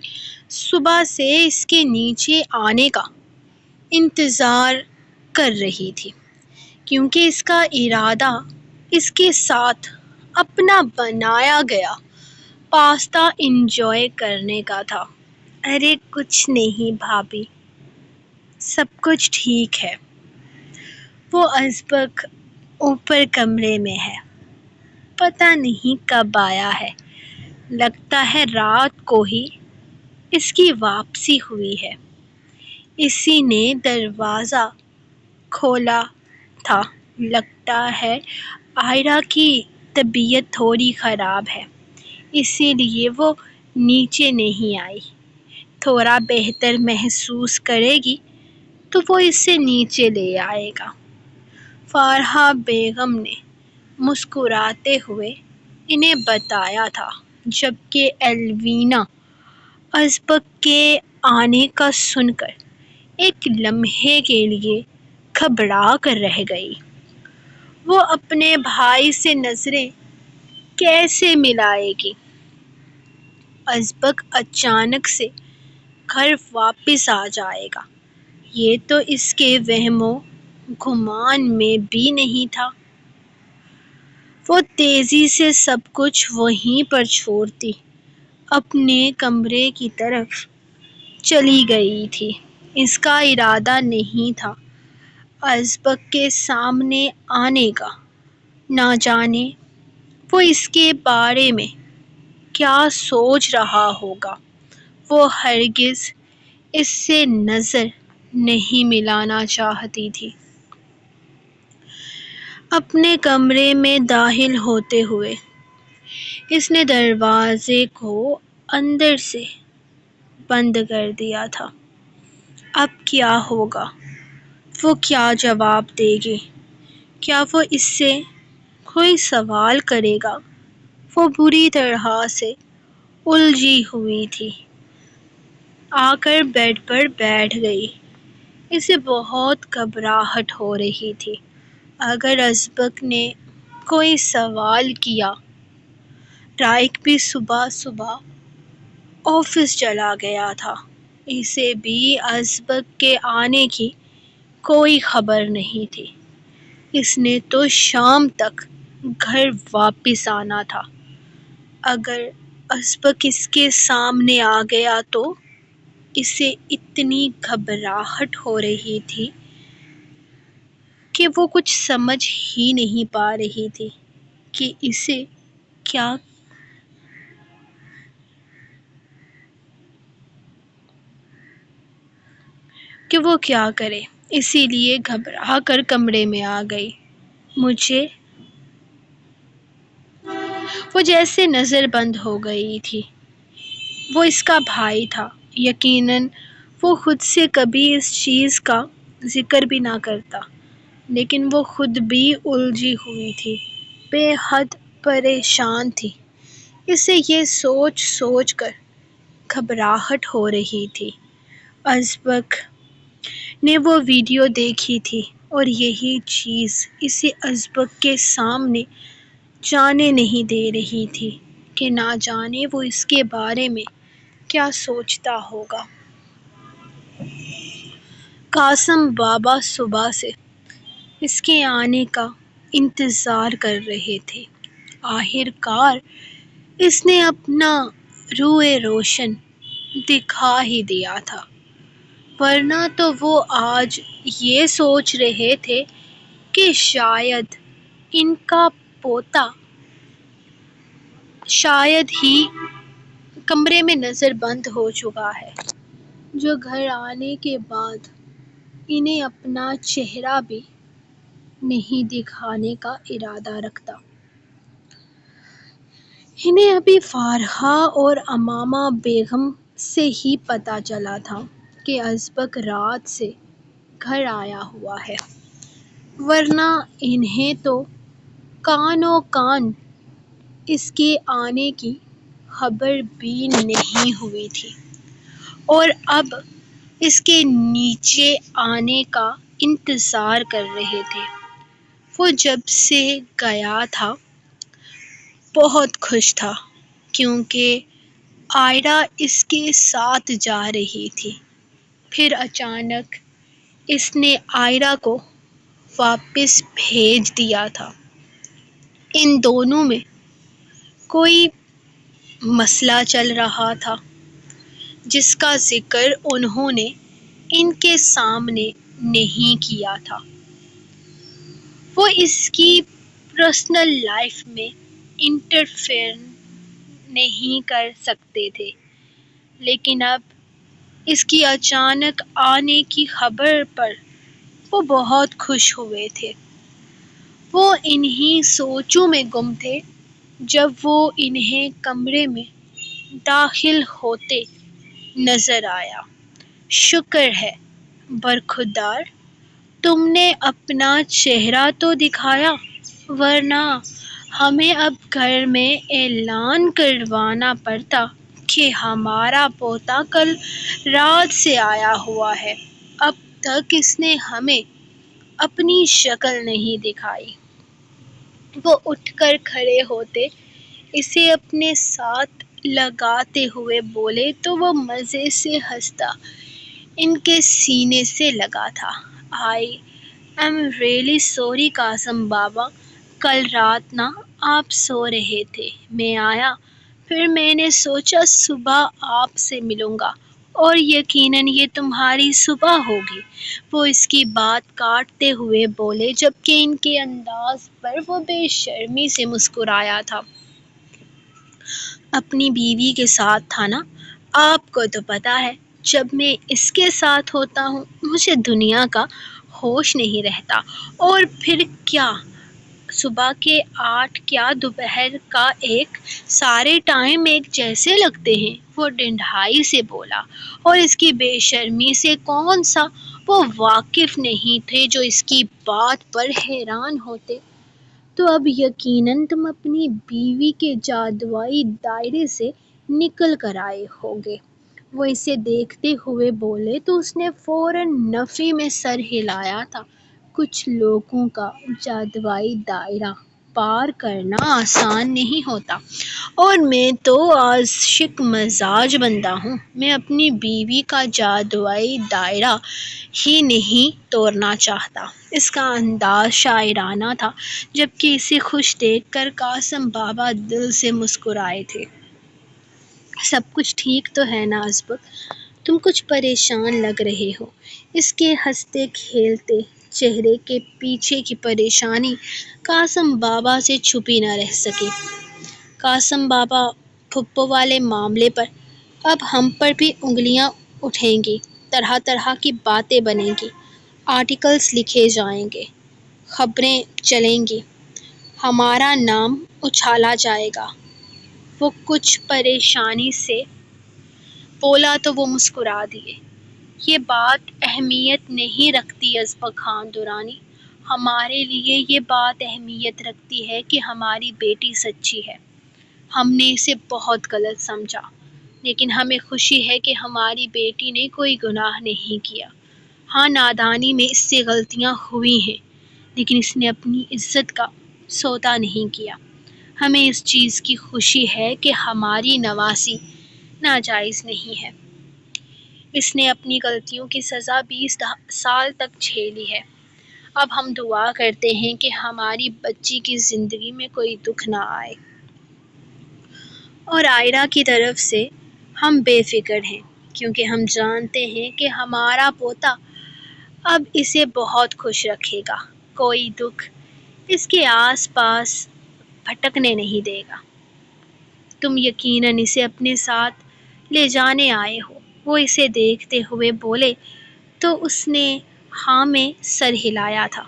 صبح سے اس کے نیچے آنے کا انتظار کر رہی تھی، کیونکہ اس کا ارادہ اس کے ساتھ اپنا بنایا گیا پاستا انجوائے کرنے کا تھا۔ ارے کچھ نہیں بھابھی، سب کچھ ٹھیک ہے، وہ ازبک اوپر کمرے میں ہے، پتہ نہیں کب آیا ہے، لگتا ہے رات کو ہی اس کی واپسی ہوئی ہے، اسی نے دروازہ کھولا تھا، لگتا ہے آئرہ کی طبیعت تھوڑی خراب ہے اسی لیے وہ نیچے نہیں آئی، تھوڑا بہتر محسوس کرے گی تو وہ اسے نیچے لے آئے گا۔ فارحہ بیگم نے مسکراتے ہوئے انہیں بتایا تھا، جبکہ ایلوینا ازبک کے آنے کا سن کر ایک لمحے کے لیے گھبرا کر رہ گئی۔ وہ اپنے بھائی سے نظریں کیسے ملائے گی؟ ازبک اچانک سے گھر واپس آ جائے گا، یہ تو اس کے وہم و گمان میں بھی نہیں تھا۔ وہ تیزی سے سب کچھ وہیں پر چھوڑتی اپنے کمرے کی طرف چلی گئی تھی۔ اس کا ارادہ نہیں تھا ازبک کے سامنے آنے کا۔ نہ جانے وہ اس کے بارے میں کیا سوچ رہا ہوگا۔ وہ ہرگز اس سے نظر نہیں ملانا چاہتی تھی۔ اپنے کمرے میں داخل ہوتے ہوئے اس نے دروازے کو اندر سے بند کر دیا تھا۔ اب کیا ہوگا؟ وہ کیا جواب دے گی؟ کیا وہ اس سے کوئی سوال کرے گا؟ وہ بری طرح سے الجھی ہوئی تھی۔ آ کر بیڈ پر بیٹھ گئی۔ اسے بہت گھبراہٹ ہو رہی تھی۔ اگر ازبک نے کوئی سوال کیا، رائق بھی صبح صبح آفس چلا گیا تھا۔ اسے بھی ازبک کے آنے کی کوئی خبر نہیں تھی۔ اس نے تو شام تک گھر واپس آنا تھا۔ اگر ازبک اس کے سامنے آ گیا تو؟ اسے اتنی گھبراہٹ ہو رہی تھی کہ وہ کچھ سمجھ ہی نہیں پا رہی تھی کہ وہ کیا کرے۔ اسی لیے گھبرا کر کمرے میں آ گئی۔ وہ جیسے نظر بند ہو گئی تھی۔ وہ اس کا بھائی تھا۔ یقیناً وہ خود سے کبھی اس چیز کا ذکر بھی نہ کرتا، لیکن وہ خود بھی الجھی ہوئی تھی، بے حد پریشان تھی۔ اسے یہ سوچ سوچ کر گھبراہٹ ہو رہی تھی۔ ازبک نے وہ ویڈیو دیکھی تھی اور یہی چیز اسے ازبک کے سامنے جانے نہیں دے رہی تھی کہ نہ جانے وہ اس کے بارے میں کیا سوچتا ہوگا۔ قاسم بابا صبح سے اس کے آنے کا انتظار کر رہے تھے۔ آخر کار اس نے اپنا روئے روشن دکھا ہی دیا تھا، ورنہ تو وہ آج یہ سوچ رہے تھے کہ شاید ان کا پوتا شاید ہی کمرے میں نظر بند ہو چکا ہے، جو گھر آنے کے بعد انہیں اپنا چہرہ بھی نہیں دکھانے کا ارادہ رکھتا۔ انہیں ابھی فارحہ اور امامہ بیگم سے ہی پتہ چلا تھا کہ ازبک رات سے گھر آیا ہوا ہے، ورنہ انہیں تو کانوں کان اس کے آنے کی خبر بھی نہیں ہوئی تھی، اور اب اس کے نیچے آنے کا انتظار کر رہے تھے۔ وہ جب سے گیا تھا بہت خوش تھا، کیونکہ آئرہ اس کے ساتھ جا رہی تھی۔ پھر اچانک اس نے آئرہ کو واپس بھیج دیا تھا۔ ان دونوں میں کوئی مسئلہ چل رہا تھا جس کا ذکر انہوں نے ان کے سامنے نہیں کیا تھا۔ وہ اس کی پرسنل لائف میں انٹرفیئر نہیں کر سکتے تھے، لیکن اب اس کی اچانک آنے کی خبر پر وہ بہت خوش ہوئے تھے۔ وہ انہی سوچوں میں گم تھے جب وہ انہیں کمرے میں داخل ہوتے نظر آیا۔ شکر ہے برخوردار تم نے اپنا چہرہ تو دکھایا، ورنہ ہمیں اب گھر میں اعلان کروانا پڑتا کہ ہمارا پوتا کل رات سے آیا ہوا ہے۔ اب تک اس نے ہمیں اپنی شکل نہیں دکھائی۔ وہ اٹھ کر کھڑے ہوتے اسے اپنے ساتھ لگاتے ہوئے بولے تو وہ مزے سے ہنستا ان کے سینے سے لگا تھا۔ I am really sorry Qasim بابا، کل رات نا آپ سو رہے تھے، میں آیا، پھر میں نے سوچا صبح آپ سے ملوں گا اور یقیناً یہ تمہاری صبح ہوگی۔ وہ اس کی بات کاٹتے ہوئے بولے جبکہ ان کے انداز پر وہ بے شرمی سے مسکرایا تھا۔ اپنی بیوی کے ساتھ تھا نا؟ آپ کو تو پتا ہے جب میں اس کے ساتھ ہوتا ہوں مجھے دنیا کا ہوش نہیں رہتا۔ اور پھر کیا صبح کے 8 کیا دوپہر کا 1 سارے ٹائم ایک جیسے لگتے ہیں، وہ ڈنڈھائی سے بولا، اور اس کی بے شرمی سے کون سا وہ واقف نہیں تھے جو اس کی بات پر حیران ہوتے۔ تو اب یقیناً تم اپنی بیوی کے جادوئی دائرے سے نکل کر آئے ہوگے۔ وہ اسے دیکھتے ہوئے بولے تو اس نے فوراً نفی میں سر ہلایا تھا۔ کچھ لوگوں کا جادوئی دائرہ پار کرنا آسان نہیں ہوتا، اور میں تو عاشق مزاج بندہ ہوں، میں اپنی بیوی کا جادوئی دائرہ ہی نہیں توڑنا چاہتا۔ اس کا انداز شاعرانہ تھا جبکہ اسے خوش دیکھ کر قاسم بابا دل سے مسکرائے تھے۔ سب کچھ ٹھیک تو ہے نا ازبک؟ تم کچھ پریشان لگ رہے ہو۔ اس کے ہنستے کھیلتے چہرے کے پیچھے کی پریشانی قاسم بابا سے چھپی نہ رہ سکی۔ قاسم بابا، پھپھو والے معاملے پر اب ہم پر بھی انگلیاں اٹھیں گی، طرح طرح کی باتیں بنیں گی، آرٹیکلز لکھے جائیں گے، خبریں چلیں گی، ہمارا نام اچھالا جائے گا۔ وہ کچھ پریشانی سے بولا تو وہ مسکرا دیے۔ یہ بات اہمیت نہیں رکھتی ازبک خان درانی، ہمارے لیے یہ بات اہمیت رکھتی ہے کہ ہماری بیٹی سچی ہے۔ ہم نے اسے بہت غلط سمجھا، لیکن ہمیں خوشی ہے کہ ہماری بیٹی نے کوئی گناہ نہیں کیا۔ ہاں، نادانی میں اس سے غلطیاں ہوئی ہیں، لیکن اس نے اپنی عزت کا سودا نہیں کیا۔ ہمیں اس چیز کی خوشی ہے کہ ہماری نواسی ناجائز نہیں ہے۔ اس نے اپنی غلطیوں کی سزا 20 سال تک جھیلی ہے۔ اب ہم دعا کرتے ہیں کہ ہماری بچی کی زندگی میں کوئی دکھ نہ آئے۔ اور آئرہ کی طرف سے ہم بے فکر ہیں، کیونکہ ہم جانتے ہیں کہ ہمارا پوتا اب اسے بہت خوش رکھے گا۔ کوئی دکھ اس کے آس پاس بھٹکنے نہیں دے گا۔ تم یقیناً اسے اپنے ساتھ لے جانے آئے ہو؟ وہ اسے دیکھتے ہوئے بولے تو اس نے ہاں میں سر ہلایا تھا۔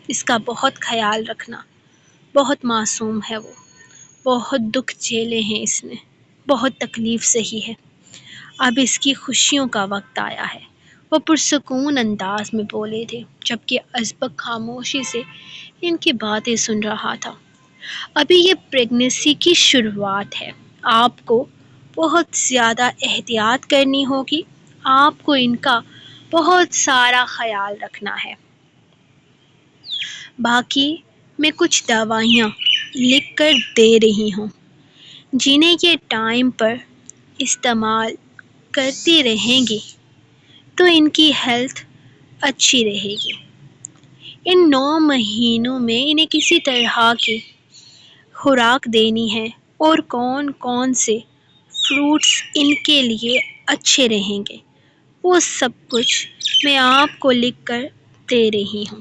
اس کا بہت خیال رکھنا، بہت معصوم ہے وہ، بہت دکھ جھیلے ہیں اس نے، بہت تکلیف سہی ہے۔ اب اس کی خوشیوں کا وقت آیا ہے، وہ پرسکون انداز میں بولے تھے جبکہ ازبک خاموشی سے ان کی باتیں سن رہا تھا۔ ابھی یہ پریگننسی کی شروعات ہے، آپ کو بہت زیادہ احتیاط کرنی ہوگی، آپ کو ان کا بہت سارا خیال رکھنا ہے۔ باقی میں کچھ دوائیاں لکھ کر دے رہی ہوں، جنہیں یہ ٹائم پر استعمال کرتی رہیں گی تو ان کی ہیلتھ اچھی رہے گی۔ ان 9 مہینوں میں انہیں کسی طرح کی خوراک دینی ہے اور کون کون سے فروٹس ان کے لیے اچھے رہیں گے، وہ سب کچھ میں آپ کو لکھ کر دے رہی ہوں۔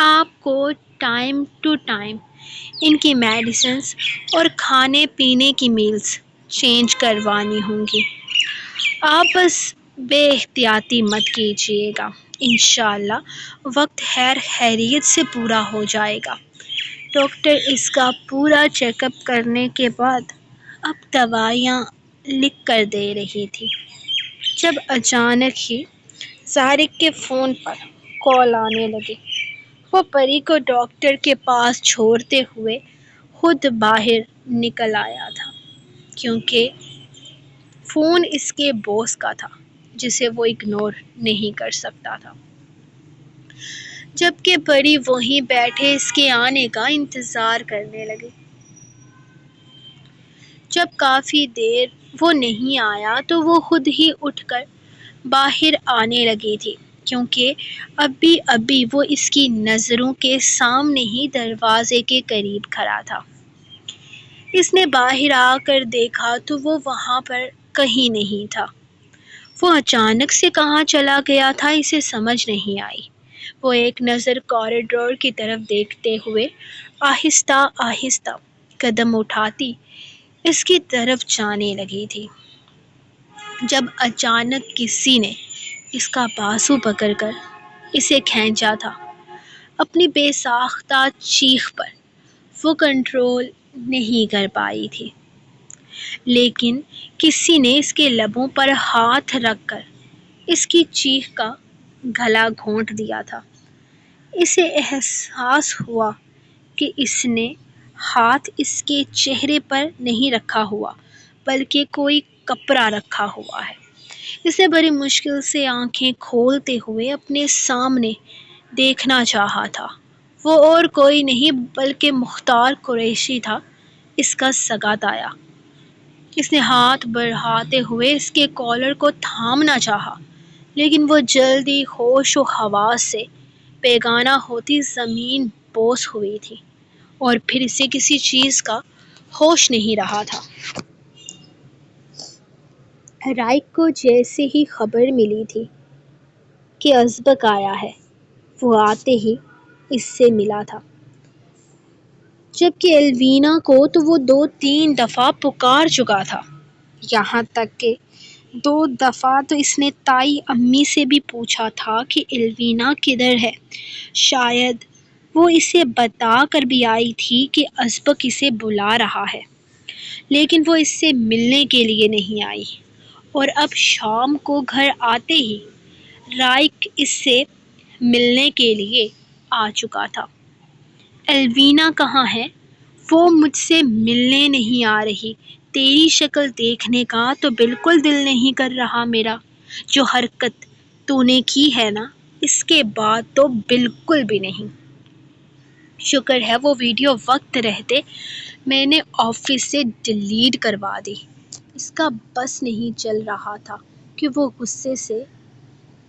آپ کو ٹائم ٹو ٹائم ان کی میڈیسنز اور کھانے پینے کی میلز چینج کروانی ہوں گی۔ آپ بس بے احتیاطی مت کیجیے گا، انشاءاللہ وقت خیر خیریت سے پورا ہو جائے گا۔ ڈاکٹر اس کا پورا چیک اپ کرنے کے بعد اب دوائیاں لکھ کر دے رہی تھی جب اچانک ہی طارق کے فون پر کال آنے لگی۔ وہ پری کو ڈاکٹر کے پاس چھوڑتے ہوئے خود باہر نکل آیا تھا، کیونکہ فون اس کے باس کا تھا جسے وہ اگنور نہیں کر سکتا تھا، جبکہ پری وہیں بیٹھے اس کے آنے کا انتظار کرنے لگی۔ جب کافی دیر وہ نہیں آیا تو وہ خود ہی اٹھ کر باہر آنے لگی تھی۔ کیونکہ ابھی وہ اس کی نظروں کے سامنے ہی دروازے کے قریب کھڑا تھا۔ اس نے باہر آ کر دیکھا تو وہ وہاں پر کہیں نہیں تھا۔ وہ اچانک سے کہاں چلا گیا تھا اسے سمجھ نہیں آئی۔ وہ ایک نظر کوریڈور کی طرف دیکھتے ہوئے آہستہ آہستہ قدم اٹھاتی اس کی طرف جانے لگی تھی، جب اچانک کسی نے اس کا بازو پکڑ کر اسے کھینچا تھا۔ اپنی بے ساختہ چیخ پر وہ کنٹرول نہیں کر پائی تھی، لیکن کسی نے اس کے لبوں پر ہاتھ رکھ کر اس کی چیخ کا گلا گھونٹ دیا تھا۔ اسے احساس ہوا کہ اس نے ہاتھ اس کے چہرے پر نہیں رکھا ہوا بلکہ کوئی کپڑا رکھا ہوا ہے۔ اس نے بڑی مشکل سے آنکھیں کھولتے ہوئے اپنے سامنے دیکھنا چاہا تھا۔ وہ اور کوئی نہیں بلکہ مختار قریشی تھا، اس کا سگا تایا۔ اس نے ہاتھ بڑھاتے ہوئے اس کے کالر کو تھامنا چاہا، لیکن وہ جلدی ہوش و حواس سے بیگانہ ہوتی زمین بوس ہوئی تھی، اور پھر اسے کسی چیز کا ہوش نہیں رہا تھا۔ رائک کو جیسے ہی خبر ملی تھی کہ ازبک آیا ہے، وہ آتے ہی اس سے ملا تھا، جبکہ ایلوینا کو تو وہ 2-3 دفعہ پکار چکا تھا۔ یہاں تک کہ 2 دفعہ تو اس نے تائی امی سے بھی پوچھا تھا کہ ایلوینا کدھر ہے۔ شاید وہ اسے بتا کر بھی آئی تھی کہ ازبک اسے بلا رہا ہے، لیکن وہ اس سے ملنے کے لیے نہیں آئی، اور اب شام کو گھر آتے ہی رائک اس سے ملنے کے لیے آ چکا تھا۔ ایلوینا کہاں ہے؟ وہ مجھ سے ملنے نہیں آ رہی۔ تیری شکل دیکھنے کا تو بالکل دل نہیں کر رہا میرا۔ جو حرکت تو نے کی ہے نا، اس کے بعد تو بالکل بھی نہیں۔ شکر ہے وہ ویڈیو وقت رہتے میں نے آفس سے ڈیلیٹ کروا دی۔ اس کا بس نہیں چل رہا تھا کہ وہ غصے سے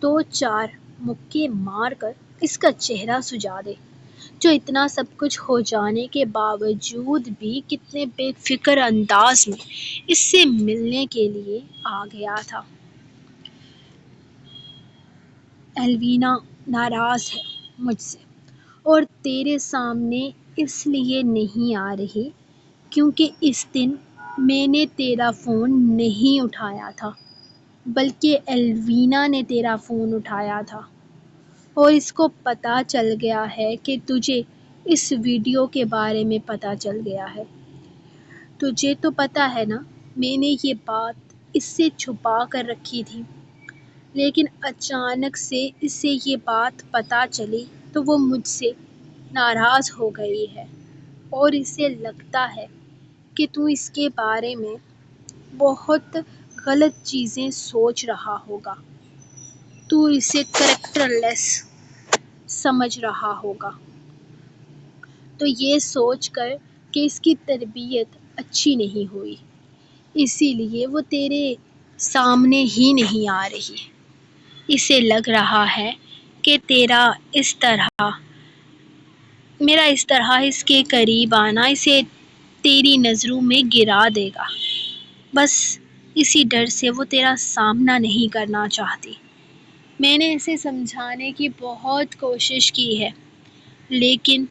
2-4 مکے مار کر اس کا چہرہ سجا دے، جو اتنا سب کچھ ہو جانے کے باوجود بھی کتنے بے فکر انداز میں اس سے ملنے کے لیے آ گیا تھا۔ ایلوینا ناراض ہے مجھ سے، اور تیرے سامنے اس لیے نہیں آ رہی کیونکہ اس دن میں نے تیرا فون نہیں اٹھایا تھا، بلکہ ایلوینا نے تیرا فون اٹھایا تھا، اور اس کو پتہ چل گیا ہے کہ تجھے اس ویڈیو کے بارے میں پتہ چل گیا ہے۔ تجھے تو پتہ ہے نا، میں نے یہ بات اس سے چھپا کر رکھی تھی، لیکن اچانک سے اسے یہ بات پتہ چلی تو وہ مجھ سے ناراض ہو گئی ہے، اور اسے لگتا ہے کہ تو اس کے بارے میں بہت غلط چیزیں سوچ رہا ہوگا، تو اسے کریکٹر لیس سمجھ رہا ہوگا۔ تو یہ سوچ کر کہ اس کی تربیت اچھی نہیں ہوئی، اسی لیے وہ تیرے سامنے ہی نہیں آ رہی۔ اسے لگ رہا ہے کہ میرا اس طرح اس کے قریب آنا اسے تیری نظروں میں گرا دے گا۔ بس اسی ڈر سے وہ تیرا سامنا نہیں کرنا چاہتی۔ میں نے اسے سمجھانے کی بہت کوشش کی ہے، لیکن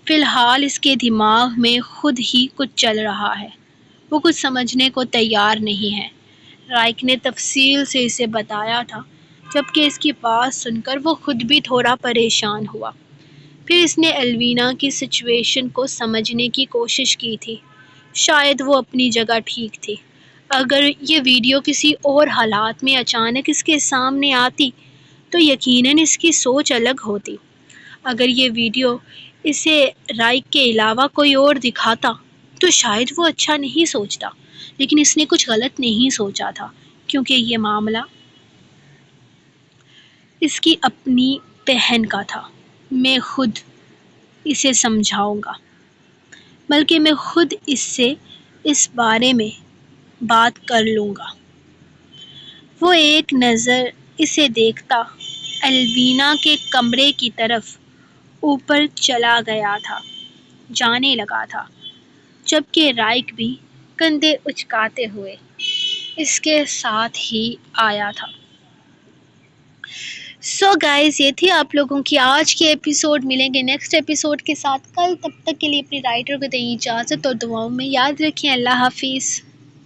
فی الحال اس کے دماغ میں خود ہی کچھ چل رہا ہے، وہ کچھ سمجھنے کو تیار نہیں ہے۔ رائک نے تفصیل سے اسے بتایا تھا، جبکہ اس کی بات سن کر وہ خود بھی تھوڑا پریشان ہوا۔ پھر اس نے ایلوینا کی سچویشن کو سمجھنے کی کوشش کی تھی۔ شاید وہ اپنی جگہ ٹھیک تھی۔ اگر یہ ویڈیو کسی اور حالات میں اچانک اس کے سامنے آتی تو یقیناً اس کی سوچ الگ ہوتی۔ اگر یہ ویڈیو اسے رائک کے علاوہ کوئی اور دکھاتا تو شاید وہ اچھا نہیں سوچتا، لیکن اس نے کچھ غلط نہیں سوچا تھا، کیونکہ یہ معاملہ اس کی اپنی بہن کا تھا۔ میں خود اسے سمجھاؤں گا، بلکہ میں خود اس سے اس بارے میں بات کر لوں گا۔ وہ ایک نظر اسے دیکھتا الوینا کے کمرے کی طرف اوپر چلا گیا تھا، جانے لگا تھا، جبکہ رائک بھی کندھے اچکاتے ہوئے اس کے ساتھ ہی آیا تھا۔ سو گائز، یہ تھی آپ لوگوں کی آج کی ایپیسوڈ۔ ملیں گے نیکسٹ ایپیسوڈ کے ساتھ کل، تب تک کے لیے اپنی رائٹر کو دیں اجازت اور دعاؤں میں یاد رکھیں۔ اللہ حافظ۔